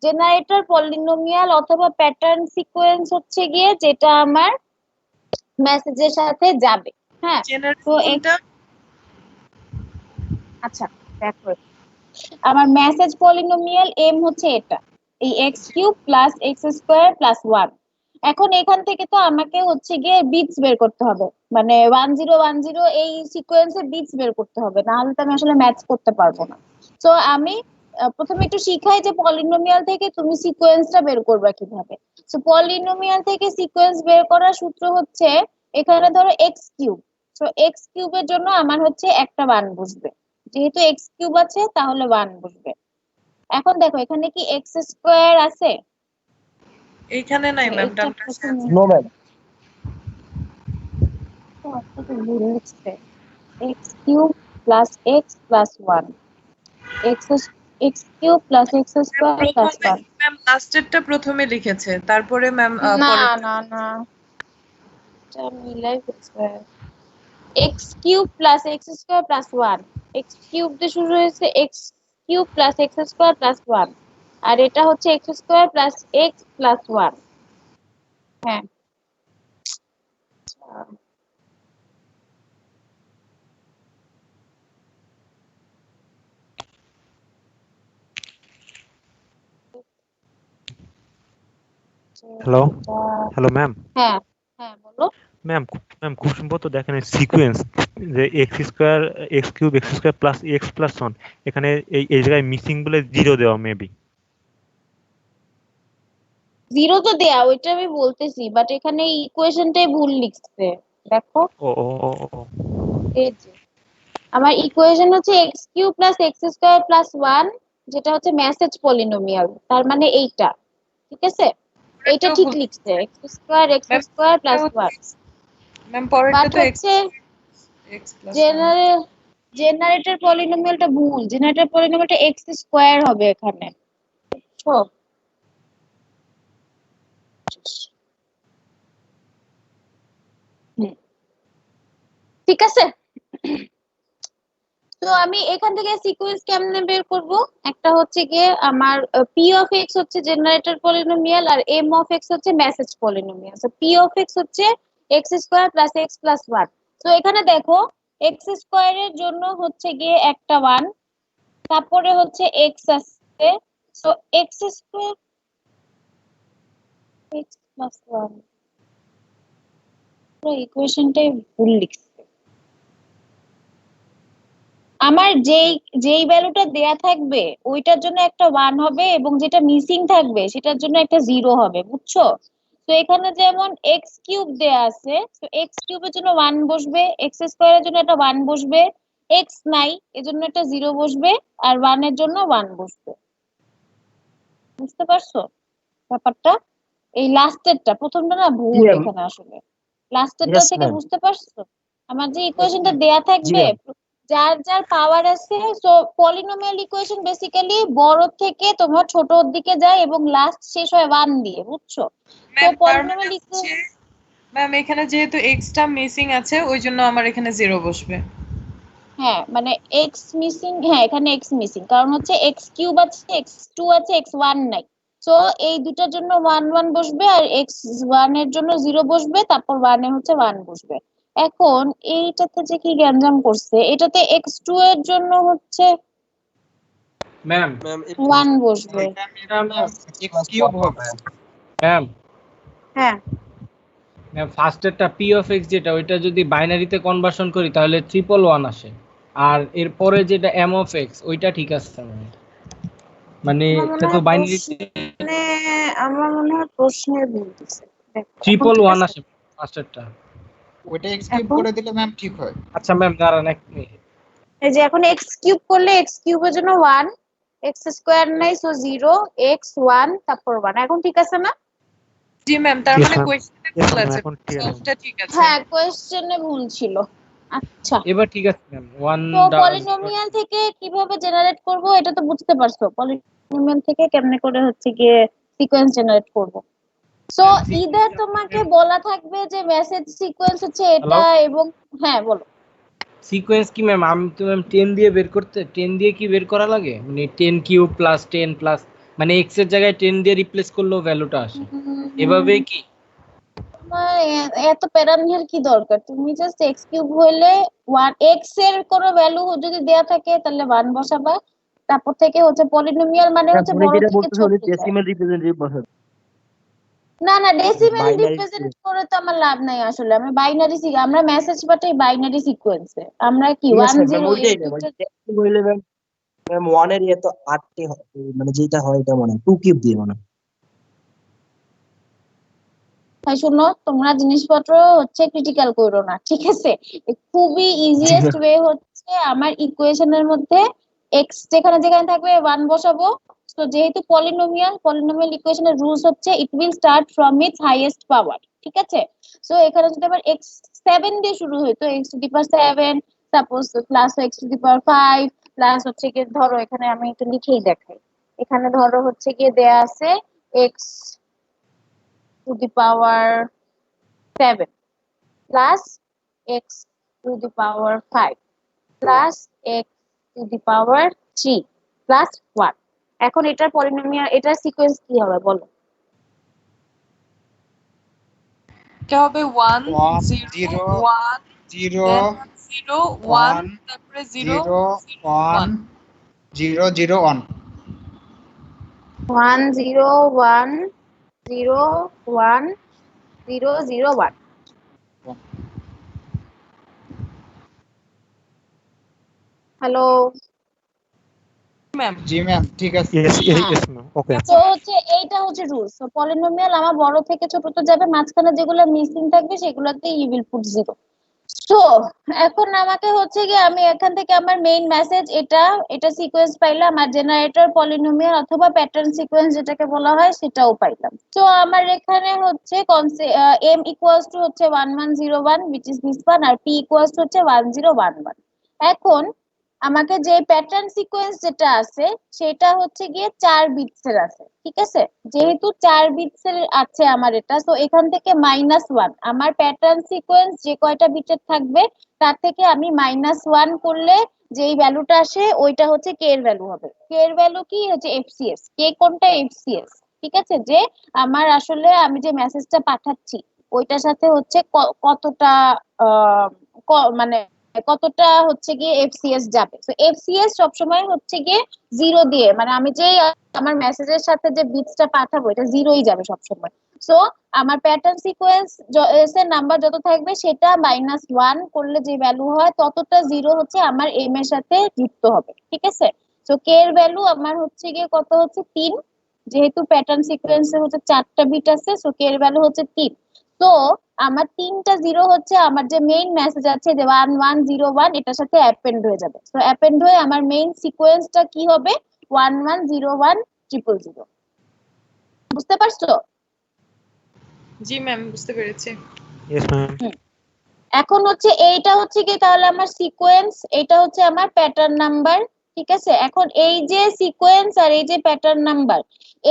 জেনারেটর পলিনোমিয়াল অথবা প্যাটার্ন সিকোয়েন্স হচ্ছে গিয়ে যেটা আমার মেসেজের সাথে যাবে। হ্যাঁ, তো কোনটা? আচ্ছা দেখো, আমার মেসেজ পলিনোমিয়াল এম হচ্ছে এটা, এই x cube plus x square plus 1। এখন এখান থেকে তো আমাকে হচ্ছে গিয়ে বিটস বের করতে হবে, মানে 1010 এই সিকোয়েন্সের বিটস বের করতে হবে, না হলে তো আমি আসলে ম্যাচ করতে পারবো না। তো আমি প্রথমে একটু শিখাই যে পলিনোমিয়াল থেকে তুমি সিকোয়েন্সটা বের করবে কিভাবে। তো পলিনোমিয়াল থেকে সিকোয়েন্স বের করার সূত্র হচ্ছে, এখানে ধরো এক্স কিউব, তো এক্স কিউবের জন্য আমার হচ্ছে একটা মান বসবে, যেহেতু এক্স কিউব আছে তাহলে 1 বসবে। এখন দেখো এখানে কি এক্স স্কোয়ার আছে? এইখানে নাই ম্যাম, এটা ডান পাশে আছে। No ma'am. X cube plus x plus 1, x x cube plus x square plus প্রথমে 1। ম্যাম লাস্টেরটা প্রথমে লিখেছে, তারপরে ম্যাম না পরে না না, এটা মিলাই ফেলছে। X cube plus x square plus 1, x cube দিয়ে শুরু হয়েছে, x cube plus x square plus 1, আর এটা হচ্ছে x square plus x plus 1। হ্যাঁ, হ্যালো হ্যালো ম্যাম। হ্যাঁ হ্যাঁ বলো। ম্যাম ম্যাম খুব সম্ভবত দেখেন সিকোয়েন্স যে x square x cube x square plus x plus 1, এখানে এই জায়গায় মিসিং বলে 0 দেওয়া মেবি। জিরো তো দেয়া, ওইটা আমি বলতেছি, বাট এখানে ইকুয়েশনটাই ভুল লিখছে। দেখো ও ও ও ও ও। এই যে আমার ইকুয়েশন হচ্ছে x cube plus x square plus 1, যেটা হচ্ছে মেসেজ পলিনোমিয়াল, তার মানে এইটা, ঠিক আছে, এইটা পরেরটাও ঠিক ভুল। লিখছে, এক্স স্কোয়ার প্লাস 1। ম্যাম পরেরটা বাট তো হচ্ছে এক্স প্লাস 1। জেনারেটর পলিনোমিয়ালটা ভুল, জেনারেটর পলিনোমিয়ালটা এক্স স্কোয়ার হবে এখানে, বুঝছো? হুম, ঠিক আছে। তো আমি এখান থেকে সিকোয়েন্স কেমনে বের করব? একটা হচ্ছে গিয়ে আমার পি অফ এক্স হচ্ছে জেনারেটর পলিনোমিয়াল আর এম অফ এক্স হচ্ছে মেসেজ পলিনোমিয়াল। তো পি অফ এক্স হচ্ছে x square plus x plus 1। তো এখানে দেখো এক্স স্কোয়ারের জন্য হচ্ছে গিয়ে একটা 1, তারপরে হচ্ছে এক্স আছে, so x square x plus 1, পুরো ইকুয়েশনটাই ভুল লিখছি। আমার যেই যেই ভ্যালুটা দেয়া থাকবে ওইটার জন্য একটা 1 হবে, এবং যেটা মিসিং থাকবে সেটার জন্য একটা 0 হবে, বুঝছো? তো এখানে যেমন এক্স কিউব দেয়া আছে, তো এক্স কিউবের জন্য 1 বসবে, এক্স স্কোয়ারের জন্য একটা 1 বসবে, এক্স নাই এজন্য একটা 0 বসবে, আর 1 এর জন্য 1 বসবে। বুঝতে পারছো ব্যাপারটা? এই লাস্টেরটা, প্রথমটা না জি ভুল ম্যাম। এখানে আসলে, লাস্টেরটা ইয়েস থেকে ম্যাম। বুঝতে পারছো? আমার যে ইকুয়েশনটা দেয়া জি থাকবে, ম্যাম। যার যার পাওয়ার আছে, সো পলিনোমিয়াল ইকুয়েশন বেসিক্যালি বড় থেকে তোমার ছোটর দিকে যায় এবং লাস্ট শেষ হয় 1 দিয়ে, বুঝছো? তো ম্যাম তার মানে পলিনোমিয়াল হচ্ছে ম্যাম এখানে যেহেতু এক্সটা মিসিং আছে ওই জন্য আমার এখানে 0 বসবে। হ্যাঁ মানে এক্স মিসিং, হ্যাঁ এখানে এক্স মিসিং, কারণ হচ্ছে এক্স কিউব আছে, এক্স টু আছে, এক্স 1 নাই। তো এই দুটার জন্য 1 1 বসবে, আর এক্স 1 এর জন্য 0 বসবে, তারপর 1 এ হচ্ছে 1 বসবে। এখন এইটাতে যে কি গ্যাঞ্জাম করছে, এটাতে এক্স টু এর জন্য হচ্ছে ম্যাম 1 বসবে। এটা ম্যাম এক্স কিউব হবে ম্যাম। হ্যাঁ ম্যাম ফার্স্টেরটা পি অফ এক্স যেটা ওইটা যদি বাইনারিতে কনভার্সন করি তাহলে 111 আসে, আর এরপরে যেটা এম অফ এক্স ওইটা ঠিক আছে ম্যাম, মানে আমার মনে এটা তো হয় বাইনারিতে আমার মনে হয় প্রশ্নের ভুল দিছে। দেখো, এখন ঠিক 111 আছে? আসে ফার্স্টেরটা। ওইটা এক্সকিউব এখন করে দিলে ম্যাম ঠিক হয়। আচ্ছা ম্যাম দাঁড়ান এক মিনিট। এই যে এখন x কিউব করলে x কিউবের জন্য 1, x স্কয়ার নাই সো 0, x 1 তারপর 1। এখন ঠিক আছে না? জি ম্যাম, তার Yes, মানে ma'am. কোয়েশ্চেনে Yes, ভুল ma'am, আছে, এখন ঠিক আছে। সলভটা ঠিক আছে। হ্যাঁ, কোশ্চেনে ভুল ছিল। আচ্ছা, এবার ঠিক আছে ম্যাম। তো পলিনোমিয়াল থেকে কিভাবে জেনারেট করব এটা তো বুঝতে পারছো। পলিনোমিয়াল থেকে কেমনে করে হচ্ছে গিয়ে সিকোয়েন্স জেনারেট করব। সো ইদার তোমাকে বলা থাকবে যে মেসেজ সিকোয়েন্স হচ্ছে এটা এবং হ্যাঁ বলো। সিকোয়েন্স কি ম্যাম? আমি তো ম্যাম 10 দিয়ে বের করতে 10 দিয়ে কি বের করা লাগে? মানে 10 কিউব প্লাস 10 প্লাস মানে x এর জায়গায় 10 দিয়ে রিপ্লেস করলেও ভ্যালুটা আসে। এভাবে কি? তোমার এত প্যারা নেওয়ার কি দরকার? তুমি জাস্ট x কিউব হইলে 1 x এর কোনো ভ্যালু যদি দেয়া থাকে তাহলে 1 বসাবা। তারপর থেকে হচ্ছে পলিনোমিয়াল মানে হচ্ছে বড় যেটা থেকে বলতেছে ছোট উনি যায়। ডেসিমাল রিপ্রেজেন্টেটিভ বসাবে। না না, ডেসিমেল Binary রিপ্রেজেন্ট করে তো আমার লাভ নাই আসলে। আমি বাইনারি আমরা মেসেজ পাঠাই বাইনারি সিকোয়েন্সে। আমরা কি ঠিক 1 আছে ম্যাম, 0 ওইটাই এই না দুটো মানে হইলে ম্যাম 1 এর এত 8টি মানে যেটা হয় এটা মনে 2 কিউব দিয়ে মনে হয়। তাই শোনো, তোমরা জিনিসপত্র হচ্ছে ক্রিটিক্যাল করো না, ঠিক আছে? খুবই ইজিয়েস্ট ওয়ে হচ্ছে আমার ইকুয়েশনের মধ্যে এক্স যেখানে যেখানে থাকবে 1 বসাবো। তো যেহেতু পলিনোমিয়াল ইকুয়েশনের রুলস হচ্ছে it will start from its highest power, ঠিক আছে? সো এখানে যদি আবার x 7 দিয়ে শুরু হইতো, x to the power 7 suppose plus x to the power 5 plus হচ্ছে কি, ধরো এখানে আমি একটু লিখেই দেখাই। এখানে ধরো হচ্ছে কি দেয়া আছে x to the power 7 plus x to the power 5 plus x to the power 3 plus 1। এখন এটার পলিনোমিয়াল, এটার সিকোয়েন্স কি হবে বলো? এটা হবে 1 0 1 0 0 1 তারপরে 0 1 0 0 1 1 0 1 0 1 0 0 1। Hello ma'am. জি ম্যাম, ঠিক আছে। Yes, yes, ma'am. Okay. তো হচ্ছে এইটা হচ্ছে রুলস। তো পলিনোমিয়াল আমার বড় থেকে ছোট তো যাবে, মাঝখানে যেগুলো মিসিং থাকবে সেগুলোতে ইউ উইল পুট 0। সো এখন আমাকে হচ্ছে কি আমি এখান থেকে আমার মেইন মেসেজ এটা সিকোয়েন্স পাইলাম, আর জেনারেটর পলিনোমিয়াল অথবা প্যাটার্ন সিকোয়েন্স যেটাকে বলা হয় সেটাও পাইলাম। তো আমার এখানে হচ্ছে m ইকুয়ালস টু হচ্ছে 1101 which is this one, আর p ইকুয়ালস টু হচ্ছে 1011। এখন আমাকে যে প্যাটার্ন সিকোয়েন্স যেটা আছে সেটা হচ্ছে গিয়ে 4 বিটস এর আছে, ঠিক আছে? যেহেতু 4 বিটস এর আছে আমার এটা, তো এখান থেকে -1 আমার প্যাটার্ন সিকোয়েন্স যে কয়টা বিটের থাকবে তার থেকে আমি -1 করলে যেই ভ্যালুটা আসে ওইটা হচ্ছে কে এর ভ্যালু হবে। কে এর ভ্যালু কি হচ্ছে এফসিএস। কে কোনটা? এফসিএস, ঠিক আছে? যে আমার আসলে আমি যে মেসেজটা পাঠাচ্ছি ওইটার সাথে হচ্ছে কতটা মানে কতটা হচ্ছে গিয়ে এফসিএস যাবে। তো এফসিএস সবসময় হচ্ছে গিয়ে 0 দিয়ে, মানে আমি যে আমার মেসেজের সাথে যে বিটসটা পাঠাবো এটা 0ই যাবে সবসময়। সো আমার প্যাটার্ন সিকোয়েন্স এর নাম্বার যত থাকবে সেটা -1 করলে যে ভ্যালু হয় ততটা 0 হচ্ছে আমার এম এর সাথে যুক্ত হবে, ঠিক আছে? তো কে এর ভ্যালু আমার হচ্ছে গিয়ে কত হচ্ছে 3। যেহেতু প্যাটার্ন সিকোয়েন্সে হচ্ছে 4টা বিট আছে, সো কে এর ভ্যালু হচ্ছে 3। তো আমার 3টা 0 হচ্ছে আমার যে মেইন মেসেজ আছে যে 1101 এটার সাথে অ্যাপেন্ড হয়ে যাবে। তো অ্যাপেন্ড হয়ে আমার মেইন সিকোয়েন্সটা কি হবে? 1101 000। বুঝতে পারছো? জি ম্যাম, বুঝতে পেরেছি। Yes, ma'am. এখন হচ্ছে এইটা হচ্ছে কি তাহলে আমার সিকোয়েন্স, এটা হচ্ছে আমার প্যাটার্ন নাম্বার, ঠিক আছে? এখন এই যে সিকোয়েন্স আর এই যে প্যাটার্ন নাম্বার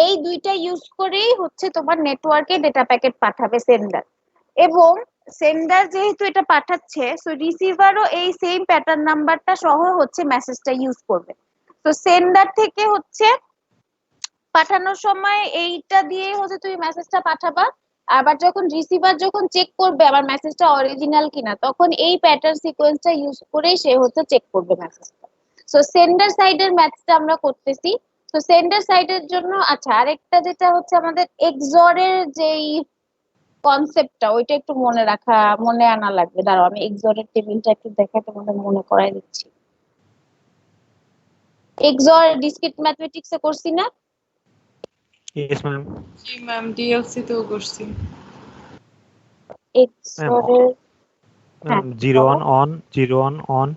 এই দুইটা ইউজ করেই হচ্ছে তোমার নেটওয়ার্কে ডেটা প্যাকেট পাঠাবে সেন্ডার। এবং সেন্ডার যেহেতু এটা পাঠাচ্ছে, সো রিসিভারও এই সেম প্যাটার্ন নাম্বারটা সহ হচ্ছে মেসেজটা ইউজ করবে। তো সেন্ডার থেকে হচ্ছে পাঠানোর সময় এইটা দিয়ে হচ্ছে তুমি মেসেজটা পাঠাবা। আবার যখন রিসিভার যখন চেক করবে আমার মেসেজটা অরিজিনাল কিনা তখন এই প্যাটার্ন সিকোয়েন্সটা ইউজ করেই সে হচ্ছে চেক করবে মেসেজটা। সো সেন্ডার সাইডের ম্যাথটা আমরা করতেছি। তো সেন্ডার সাইডের জন্য আচ্ছা আরেকটা যেটা হচ্ছে আমাদের এক্সঅর এর যেই কনসেপ্টটা ওইটা একটু মনে আনা লাগবে। দাঁড়াও আমি এক্সঅর এর টেবিলটা একটু দেখে তোমাদের মনে করাই দিচ্ছি। এক্সঅর ডিসক্রিট ম্যাথমেটিক্সে করছি না? Yes, ma'am. জি ম্যাম, ডিএলসি তেও করছি। এক্সঅর এর হ্যাঁ 0 1 on 0 1 on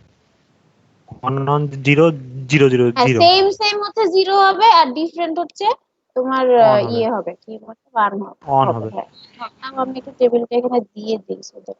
1100000 সেম সেম হচ্ছে 0 হবে আর ডিফারেন্ট হচ্ছে তোমার On হবে। ইয়ে হবে কি বলে 1 অন হবে। হবে। হ্যাঁ আমি একটু টেবিলটা এখানে দিয়ে দিই so that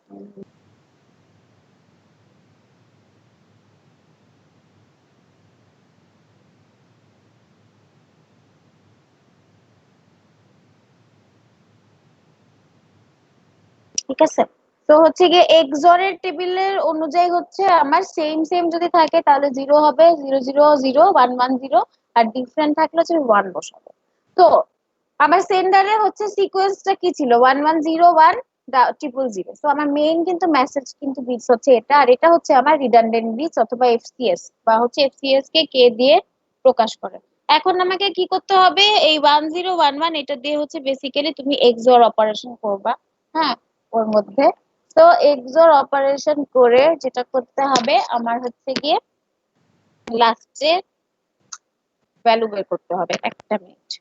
ঠিক আছে। তো হচ্ছে গিয়ে XOR এর টেবিলের অনুযায়ী হচ্ছে আমার সেম সেম যদি থাকে তাহলে 0 হবে 0001110 আর ডিফারেন্ট থাকলে হচ্ছে 1 বসাবো। তো আমার সেন্ডারে হচ্ছে সিকোয়েন্সটা কি ছিল 1101000। তো আমার মেইন কিন্তু মেসেজ কিন্তু বিটস হচ্ছে এটা, আর এটা হচ্ছে আমার রিডান্ডেন্ট বিটস অথবা FCS বা হচ্ছে FCS কে কে দিয়ে প্রকাশ করে। এখন আমাকে কি করতে হবে, এই 1011 এটা দিয়ে হচ্ছে বেসিক্যালি তুমি XOR অপারেশন করবা। হ্যাঁ ওর মধ্যে তো XOR অপারেশন করে যেটা করতে হবে আমার হচ্ছে গিয়ে লাস্টে ভ্যালু বের করতে হবে। একটা মিনিট।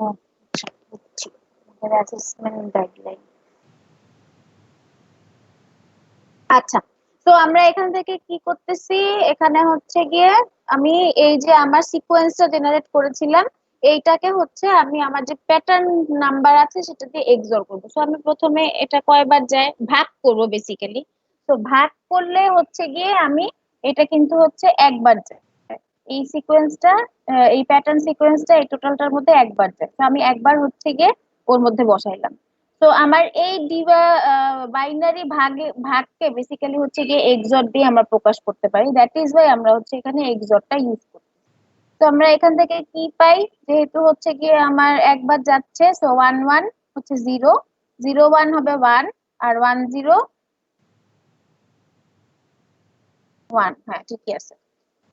আচ্ছা বুঝছি অ্যাসেসমেন্ট গাইডলাইন। আচ্ছা তো আমরা এখান থেকে কি করতেছি, এখানে হচ্ছে গিয়ে আমি এই যে আমার সিকোয়েন্সটা জেনারেট করেছিলাম এইটাকে হচ্ছে আমি আমার যে প্যাটার্ন নাম্বার আছে সেটা দিয়ে XOR করব। সো আমি প্রথমে এটা কয়বার যায় ভাগ করব বেসিক্যালি। তো ভাগ করলে হচ্ছে গিয়ে আমি এটা কিন্তু হচ্ছে একবার যায় এই সিকোয়েন্সটা, এই প্যাটার্ন সিকোয়েন্সটা এই টোটালটার মধ্যে একবার যায়। তো আমি একবার হচ্ছে গিয়ে ওর মধ্যে বসাইলাম। তো আমার এই বাইনারি ভাগকে বেসিক্যালি হচ্ছে গিয়ে XOR দিয়ে আমরা প্রকাশ করতে পারি। দ্যাট ইজ ওয়াই আমরা হচ্ছে এখানে XOR-টা ইউজ করি। তো আমরা এখান থেকে কি পাই, যেহেতু হচ্ছে গিয়ে আমার একবার যাচ্ছে সো 11 হচ্ছে 0, 01 হবে 1 আর 101। হ্যাঁ ঠিকই আছে।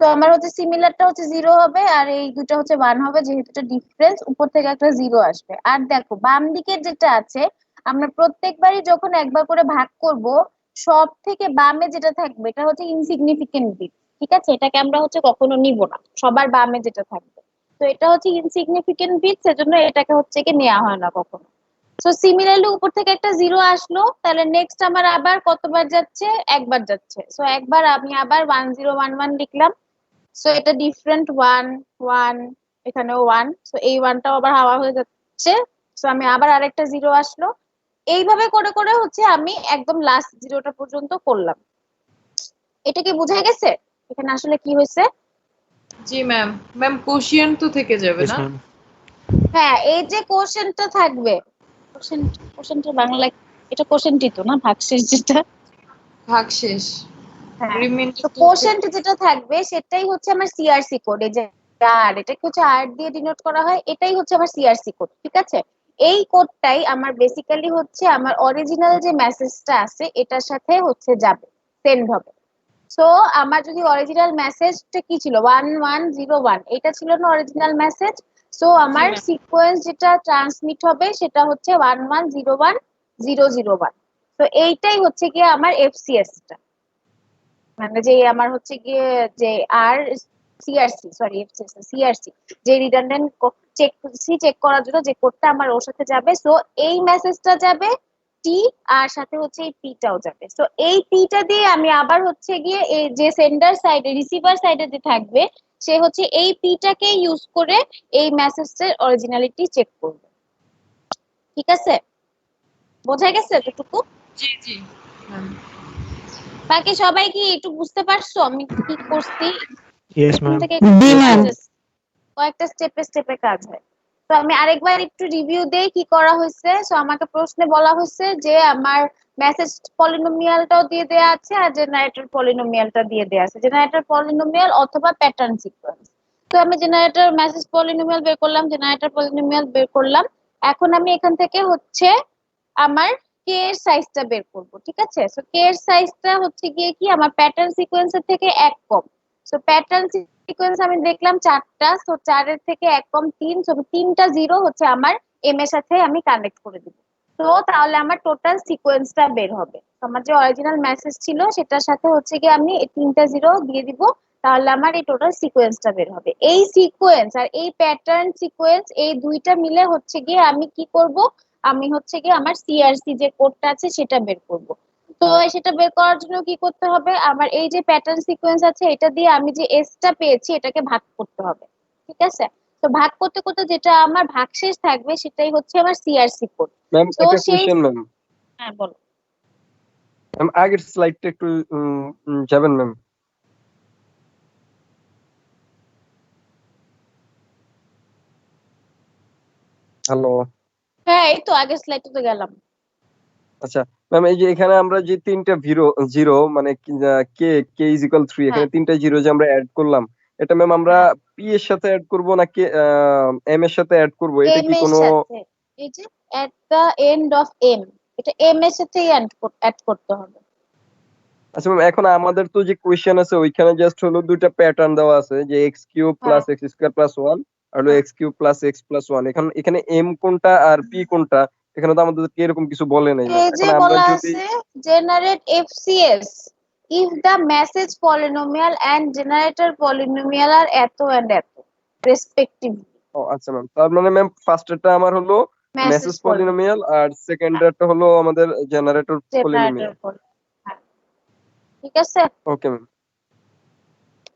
তো আমার হচ্ছে সিমিলারটা হচ্ছে 0 হবে আর এই দুটো হচ্ছে 1 হবে, যেহেতু এটা ডিফারেন্স উপর থেকে একটা 0 আসবে। আর দেখো বাম দিকের যেটা আছে আমরা প্রত্যেকবারই যখন একবার করে ভাগ করব সব থেকে বামে যেটা থাকবে এটা হচ্ছে ইনসিগনিফিকেন্ট বিট। ঠিক আছে, এটাকে আমরা হচ্ছে কখনো নিব না, সবার বামে যেটা থাকবে। তো এটা হচ্ছে ইনসিগনিফিকেন্ট বিট, সেজন্য এটাকে হচ্ছে কি নেওয়া হয় না কখনো। সো সিমিলারলি উপর থেকে একটা 0 আসলো, তাহলে নেক্সট আমার আবার কতবার যাচ্ছে, একবার যাচ্ছে। সো একবার আমি আবার 1011 লিখলাম। সো এটা ডিফারেন্ট 1 1 এখানেও 1, সো এই 1টাও আবার হাওয়া হয়ে যাচ্ছে। সো আমি আবার আরেকটা 0 আসলো, এইভাবে করে করে হচ্ছে আমি একদম লাস্ট 0টা পর্যন্ত করলাম। এটা কি বোঝা গেছে এখানে আসলে কি হয়েছে? জি ম্যাম। ম্যাম কোশিয়েন্ট তো থেকে যাবে Yes, না? ma'am. হ্যাঁ এই যে কোশ্চেনটা থাকবে, কোশ্চেনটা বাংলা এটা কোশ্চেনটি তো না, ভাগশেষ যেটা। ভাগশেষ। হ্যাঁ রিমাইন্ডার তো কোশ্চেন্ট যেটা থাকবে সেটাই হচ্ছে আমার সিআরসি কোড। এই যে আর এটাকে হচ্ছে আর দিয়ে ডিনোট করা হয়, এটাই হচ্ছে আমার সিআরসি কোড। ঠিক আছে, এই কোডটাই আমার বেসিক্যালি হচ্ছে আমার অরিজিনাল যে মেসেজটা আছে এটার সাথে হচ্ছে যাবে, সেন্ড হবে। সো আমার যদি অরিজিনাল মেসেজটা কি ছিল 1101, এটা ছিল না অরিজিনাল মেসেজ। সো আমার ma'am. সিকোয়েন্স যেটা ট্রান্সমিট হবে সেটা হচ্ছে 1101001। তো এইটাই হচ্ছে গিয়ে আমার FCS টা, মানে যে আমার হচ্ছে গিয়ে যে আর সিআরসি সরি সিআরসি যে রিডান্ডেন্ট চেক করার জন্য যে কোডটা আমার ওর সাথে যাবে। সো এই মেসেজটা যাবে টি আর সাথে হচ্ছে এই পিটাও যাবে। সো এই পিটা দিয়ে আমি আবার হচ্ছে গিয়ে এই যে সেন্ডার সাইডে রিসিভার সাইডে যে থাকবে সে হচ্ছে এই পিটাকে ইউজ করে এই মেসেজের অরিজিনালিটি চেক করবে। ঠিক আছে, বোঝা গেছে এতটুকু? জি জি ম্যাম। বাকি সবাই কি একটু বুঝতে পারছো আমি কি করছি? Yes, এখান ma'am. থেকে জি ম্যাম। কয়েকটা স্টেপে স্টেপে কাজ হয়। তো আমি আরেকবার একটু রিভিউ দেই কি করা হয়েছে। সো আমাকে প্রশ্নে বলা হয়েছে যে আমার মেসেজ পলিনোমিয়ালটাও দিয়ে দেয়া আছে আর জেনারেটর পলিনোমিয়ালটা দিয়ে দেয়া আছে, জেনারেটর পলিনোমিয়াল অথবা প্যাটার্ন সিকোয়েন্স। তো আমি জেনারেটর মেসেজ পলিনোমিয়াল বের করলাম, জেনারেটর পলিনোমিয়াল বের করলাম। এখন আমি এখান থেকে হচ্ছে আমার কে এর সাইজটা বের করব, ঠিক আছে? সো কে এর সাইজটা হচ্ছে গিয়ে কি আমার প্যাটার্ন সিকোয়েন্সের থেকে এক কম। সো প্যাটার্ন সিকোয়েন্স আমি দেখলাম 4টা, সো 4 এর থেকে এক কম 3, সো 3টা জিরো হচ্ছে আমার এম এর সাথে আমি কানেক্ট করে দিব। তো তাহলে আমার টোটাল সিকোয়েন্সটা বের হবে। তো আমার যে অরিজিনাল মেসেজ ছিল সেটার সাথে হচ্ছে গিয়ে আমি এই 3টা জিরো দিয়ে দিব, তাহলে আমার এই টোটাল সিকোয়েন্সটা বের হবে। এই সিকোয়েন্স আর এই প্যাটার্ন সিকোয়েন্স এই দুইটা মিলে হচ্ছে গিয়ে আমি কি করব, আমি হচ্ছে গিয়ে আমার সিআরসি যে কোডটা আছে সেটা বের করব। তো সেটা বের করার জন্য কি করতে হবে, আমার এই যে প্যাটার্ন সিকোয়েন্স আছে এটা দিয়ে আমি যে এসটা পেয়েছি এটাকে ভাগ করতে হবে, ঠিক আছে? তো ভাগ করতে করতে যেটা আমার ভাগশেষ থাকবে সেটাই হচ্ছে আমার সিআরসি কোড। ম্যাম তো একটা সেই কোশ্চেন ম্যাম। হ্যাঁ বলো। ম্যাম আগের স্লাইডটা একটু যাবেন ম্যাম। হ্যালো। হ্যাঁ এই তো আগের স্লাইডে তো গেলাম। আচ্ছা ম্যাম, এই যে এখানে আমরা যে তিনটা জিরো মানে কে কে ইজ ইকুয়াল 3, এখানে হ্যাঁ তিনটা জিরো যে আমরা অ্যাড করলাম, এটা ম্যাম আমরা হ্যাঁ পি এর সাথে অ্যাড করব না কে এম এর সাথে অ্যাড করব, এটা এম কি এর কোনো? সাথে, এই যে এট দা এন্ড অফ এম, এটা এম এর সাথেই অ্যাড করতে হবে। আচ্ছা ম্যাম, এখন আমাদের তো যে কোয়েশ্চেন আছে ওইখানে জাস্ট হলো দুইটা প্যাটার্ন দেওয়া আছে, যে এক্স কিউব হ্যাঁ plus x square plus one আর হলো হ্যাঁ x cube plus x plus one. এখানে এম কোনটা আর পি কোনটা, এখানে তো আমাদেরকে এরকম কিছু বলে নাই ম্যাম। এই যে এখন আমরা বলা যদি আছে generate FCS if the message polynomial and generator polynomial are এত and এত respectively। ও আচ্ছা ম্যাম, তার মানে ম্যাম ফার্স্টেরটা আমার হলো মেসেজ মেসেজ পলিনোমিয়াল আর সেকেন্ডারটা হলো আমাদের জেনারেটর জেনারেটর পলিনোমিয়াল। হ্যাঁ ঠিক আছে। Okay ma'am.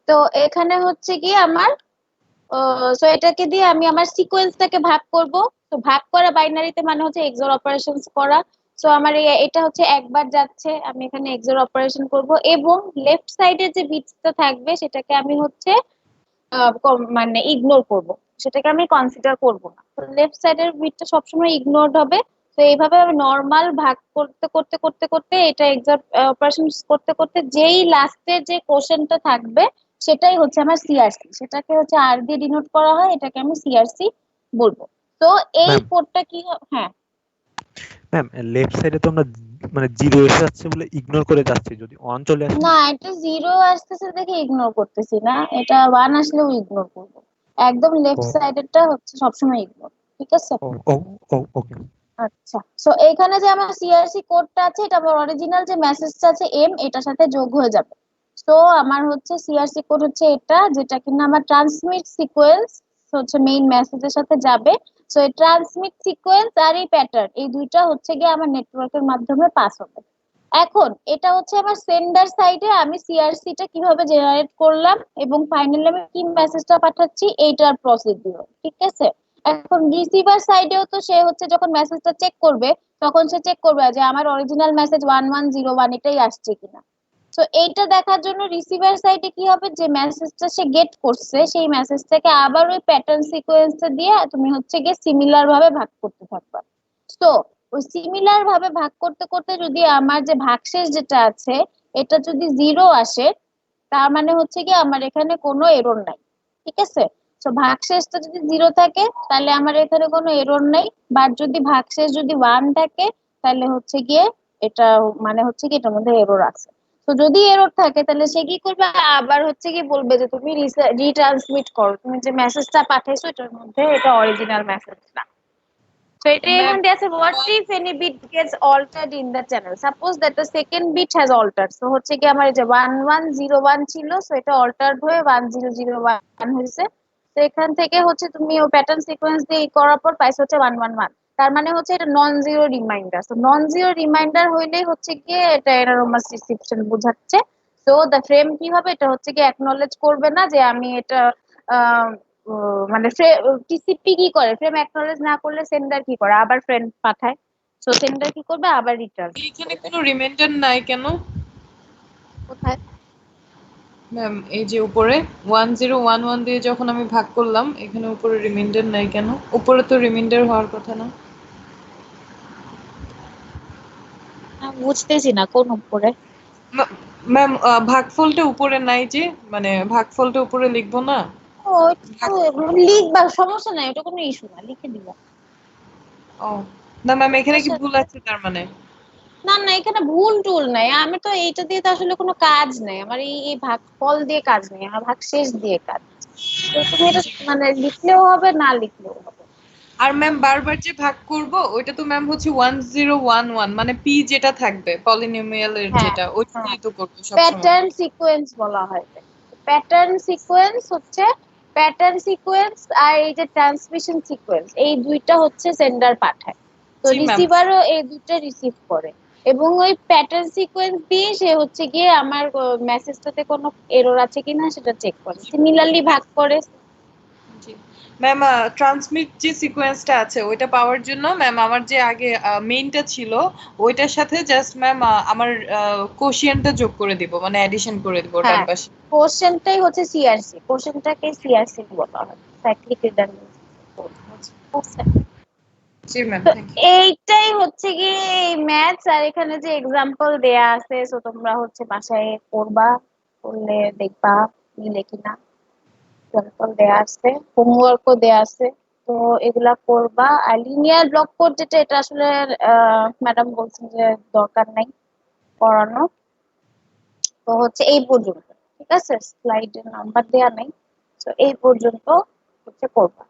তো এখানে হচ্ছে কি আমার সো এটাকে দিয়ে আমি আমার সিকোয়েন্সটাকে ভাগ করব। তো ভাগ করা বাইনারিতে মানে হচ্ছে এক্সর অপারেশনস করা। সো আমার এটা হচ্ছে একবার যাচ্ছে, আমি এখানে এক্সর অপারেশন করব এবং লেফট সাইডে যে বিটসটা থাকবে সেটাকে আমি হচ্ছে মানে ইগনোর করব, সেটাকে আমি কনসিডার করব না। তো লেফট সাইডের বিটটা সবসময় ইগনোরড হবে। তো এইভাবে আমি নর্মাল ভাগ করতে করতে করতে করতে এটা এক্সর অপারেশন করতে করতে যেই লাস্টের যে কোশ্চেনটা থাকবে সেটাই হচ্ছে আমার সিআরসি, সেটাকে হচ্ছে আর দিয়ে ডিনোট করা হয়, এটাকে আমি সিআরসি বলবো। তো এই ম্যাম কোডটা কি হ্যাঁ ম্যাম লেফট সাইডে তো আমরা মানে জিরো এসে যাচ্ছে বলে ইগনোর করে যাচ্ছি, যদি অন চলে আসে। না, এটা জিরো আসতেছে দেখে ইগনোর করতেছি না, এটা ওয়ান আসলেও ইগনোর করবো। একদম লেফট ও সাইডেরটা হচ্ছে সবসময় ইগনোর, ঠিক আছে? ও ও ও ওকে। আচ্ছা, সো এইখানে যে আমার সিআরসি কোডটা আছে এটা আমার অরিজিনাল যে মেসেজটা আছে এম এটার সাথে যোগ হয়ে যাবে। সো আমার হচ্ছে সিআরসি কোড হচ্ছে এটা, যেটা কিনা আমার ট্রান্সমিট সিকোয়েন্স হচ্ছে মেইন মেসেজের সাথে যাবে। সো এই ট্রান্সমিট সিকোয়েন্স আর এই প্যাটার্ন এই দুইটা হচ্ছে গিয়ে আমার নেটওয়ার্কের মাধ্যমে পাস হবে। এখন এটা হচ্ছে আমার সেন্ডার সাইডে আমি সিআরসি টা কিভাবে জেনারেট করলাম এবং ফাইনালি আমি কি মেসেজটা পাঠাচ্ছি এইটার প্রসিডিউর, ঠিক আছে? এখন রিসিভার সাইডেও তো সে হচ্ছে যখন মেসেজটা চেক করবে তখন সে চেক করবে যে আমার অরিজিনাল মেসেজ 1101 এটাই আসছে কিনা। তো এইটা দেখার জন্য রিসিভার সাইডে কি হবে, যে মেসেজটা সে গেট করছে সেই মেসেজটাকে আবার ওই প্যাটার্ন সিকোয়েন্সে দিয়ে তুমি হচ্ছে গিয়ে সিমিলার ভাবে ভাগ করতে থাকবা। তো ওই সিমিলার ভাবে ভাগ করতে করতে যদি আমার যে ভাগশেষ যেটা আছে এটা যদি জিরো আসে তার মানে হচ্ছে কি আমার এখানে কোনো এরর নাই, ঠিক আছে? তো ভাগশেষটা যদি জিরো থাকে তাহলে আমার এখানে কোনো এরর নাই, বাট যদি ভাগশেষ যদি ওয়ান থাকে তাহলে হচ্ছে গিয়ে এটা মানে হচ্ছে কি এটার মধ্যে এরর আছে। তো যদি এরর থাকে তাহলে সে কি করবে, আবার হচ্ছে কি বলবে যে তুমি রিট্রান্সমিট করো, তুমি যে মেসেজটা পাঠাইছো এটার মধ্যে এটা অরিজিনাল মেসেজ না। So it ma'am even there's a what if any bit gets altered in the channel. Suppose that the second bit has altered. So হচ্ছে কি আমার এই যে 1101 ছিল, so এটা altered হয়ে 1001 হয়েছে। তো এখান থেকে হচ্ছে তুমি ও প্যাটার্ন সিকোয়েন্স দিয়ে করার পর পাইছো হচ্ছে 111। তার মানে হচ্ছে এটা non zero reminder. So non zero reminder হইলেই হচ্ছে কি এটা এররমাস রিসিপশন বোঝাচ্ছে। তো দ্য ফ্রেম কি হবে, এটা হচ্ছে কি অ্যাকনলেজ করবে না যে আমি এটা মানে টিসিপি কি করে, ফ্রেম অ্যাকনলেজ না করলে সেন্ডার কি করে আবার ফ্রেম পাঠায়। সো সেন্ডার কি করবে আবার রিটার্ন এখানে করবে। কোনো রিমাইন্ডার নাই কেন? কোথায় ম্যাম এই যে উপরে 1011 দিয়ে যখন আমি ভাগ করলাম এখানে উপরে রিমাইন্ডার নাই কেন? উপরে তো রিমাইন্ডার হওয়ার কথা না? আমি বুঝতেছি না কোন উপরে। ম্যাম ভাগফলটা উপরে নাই যে, মানে ভাগফলটা উপরে লিখবো না? ও লিখবা, সমস্যা নাই, ওটা কোনো ইস্যু না, লিখে দিবা। ও না ম্যাম, এখানে কি আচ্ছা, ভুল আছে তার মানে? না না, এখানে ভুল টুল নাই, আমি তো এইটা দিয়ে তো আসলে কোনো কাজ নেই আমার, এই ভাগফল দিয়ে কাজ নেই, আমার ভাগশেষ দিয়ে কাজ। তো তুমি এটা মানে লিখলেও হবে, না লিখলেও হবে। আর ম্যাম বারবার যে ভাগ করব ওইটা তো ম্যাম হচ্ছে 1011, মানে পি যেটা থাকবে পলিনোমিয়াল এর হ্যাঁ, যেটা, ওইটা হ্যাঁ, দিয়ে তো করবো সবসময়। প্যাটার্ন সিকোয়েন্স বলা হয়। প্যাটার্ন সিকোয়েন্স হচ্ছে প্যাটার্ন সিকোয়েন্স, আর এই যে ট্রান্সমিশন সিকোয়েন্স, এই দুইটা হচ্ছে সেন্ডার পাঠায়, তো জি ম্যাম। রিসিভারও এই দুইটা রিসিভ করে, এবং ওই প্যাটার্ন সিকোয়েন্স দিয়ে সে হচ্ছে গিয়ে আমার মেসেজটাতে কোনো এরর আছে কিনা সেটা চেক করে, সিমিলারলি ভাগ করে। জি ম্যাম, ট্রান্সমিট যে সিকোয়েন্সটা আছে ওইটা পাওয়ার জন্য ম্যাম আমার যে আগে মেইনটা ছিল ওইটার সাথে জাস্ট ম্যাম আমার কোশিয়েন্টটা যোগ করে দিব, মানে অ্যাডিশন করে দিব ডান হ্যাঁ, পাশে। কোশ্চেনটাই হচ্ছে সিআরসি, কোশ্চেনটাকে সিআরসি বলা হয়, সাইক্লিক রিডান্ডেন্সি। জি ম্যাম, তো থ্যাংক ইউ। এইটাই হচ্ছে কি ম্যাথস, আর এখানে যে এক্সাম্পল দেয়া আছে, সো তোমরা হচ্ছে বাসায় করবা, করলে দেখবা মিলে কিনা। এক্সাম্পল দেয়া আছে, হোমওয়ার্কও দেয়া আছে, তো এগুলা করবা। আর লিনিয়ার ব্লক কোড যেটা, এটা আসলে ম্যাডাম বলছেন যে দরকার নাই করানো, তো হচ্ছে এই পর্যন্ত, ঠিক আছে, স্লাইডের নাম্বার দেয়া নেই, তো এই পর্যন্ত হচ্ছে করবা।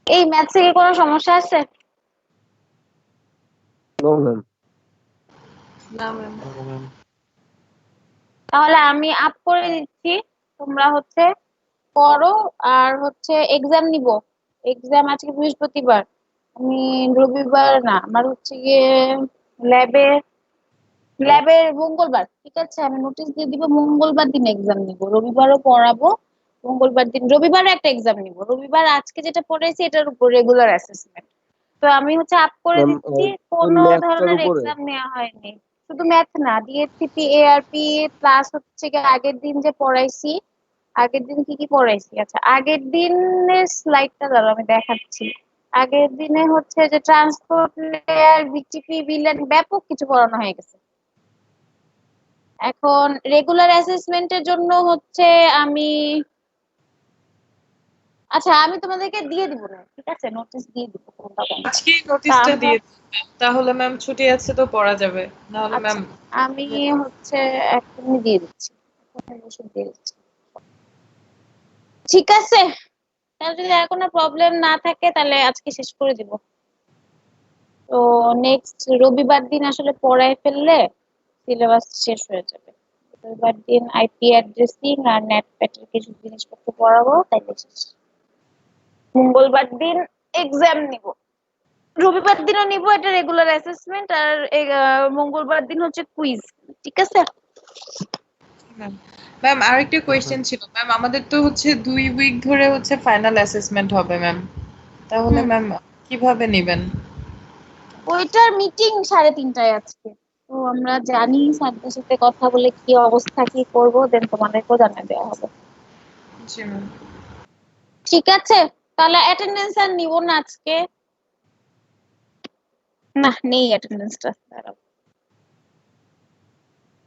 এই ম্যাথসে কি কোনো সমস্যা আছে? No ma'am. না ম্যাম। তাহলে আমি আপ করে দিচ্ছি, তোমরা হচ্ছে করো। আর হচ্ছে এক্সাম নিব, এক্সাম আজকে বৃহস্পতিবার, আমি রবিবার না, আমার হচ্ছে গিয়ে ল্যাবে ল্যাবের মঙ্গলবার, ঠিক আছে, আমি নোটিশ দিয়ে দিব, মঙ্গলবার দিন এক্সাম নিব, রবিবারও পড়াবো, মঙ্গলবার দিন রবিবারে একটা এক্সাম নিব, রবিবার আজকে যেটা পড়াইছি এটার উপর রেগুলার অ্যাসেসমেন্ট। তো আমি হচ্ছে আপ করে ম্যাম দিচ্ছি, কোনো ম্যাথটার ধরনের উপরে এক্সাম নেওয়া হয়নি। শুধু ম্যাথ না, ডিএসসিপি, এআরপি প্লাস হচ্ছে গিয়ে আগের দিন যে পড়াইছি, আগের দিন কি কি পড়াইছি, আচ্ছা আগের দিনের স্লাইডটা দাঁড়াও আমি দেখাচ্ছি। আগের দিনে হচ্ছে যে ট্রান্সপোর্ট লেয়ার, বিটিপি, ভিলেন, ব্যাপক কিছু পড়ানো হয়ে গেছে। এখন রেগুলার অ্যাসেসমেন্টের জন্য হচ্ছে আমি, আচ্ছা আমি তোমাদেরকে দিয়ে দিব না, ঠিক আছে, নোটিশ দিয়ে দিব কোনটা কোনটা। আজকেই নোটিশটা আমরা দিয়ে দিন ম্যাম, তাহলে ম্যাম ছুটি আছে তো পড়া যাবে, নাহলে আচ্ছা ম্যাম। আমি হচ্ছে এখনই দিয়ে দিচ্ছি, এখনই বসে দিয়ে দিচ্ছি, ঠিক আছে। তাহলে যদি আর কোনো প্রবলেম না থাকে তাহলে আজকে শেষ করে দিব। তো নেক্সট রবিবার দিন আসলে পড়ায় ফেললে সিলেবাস শেষ হয়ে যাবে। রবিবার দিন আইপি অ্যাড্রেসিং আর নেট প্যাটের কিছু জিনিসপত্র পড়াবো, তাইলে শেষ। মঙ্গলবার দিন এক্সাম নিব, রবিবার দিনও নিব এটা রেগুলার অ্যাসেসমেন্ট, আর মঙ্গলবার দিন হচ্ছে কুইজ, ঠিক আছে। ম্যাম আরেকটা কোয়েশ্চেন ছিল ম্যাম, আমাদের তো হচ্ছে 2 উইক ধরে হচ্ছে ফাইনাল অ্যাসেসমেন্ট হবে ম্যাম, তাহলে হুম, ম্যাম কিভাবে নেবেন? ওইটার মিটিং 3:30টায় আজকে, তো আমরা জানি, স্যারদের সাথে কথা বলে কি অবস্থা কি করবো, দেন তোমাদেরকেও জানিয়ে দেওয়া হবে, জি ম্যাম। ঠিক আছে। তাহলে অ্যাটেন্ডেন্স আর নিব না আজকে, না নেই অ্যাটেন্ডেন্সটা, দাঁড়াও,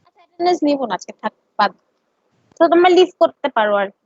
আচ্ছা অ্যাটেন্ডেন্স নিব না আজকে, থাক বাদ, তো তোমরা লিভ করতে পারো আর কি।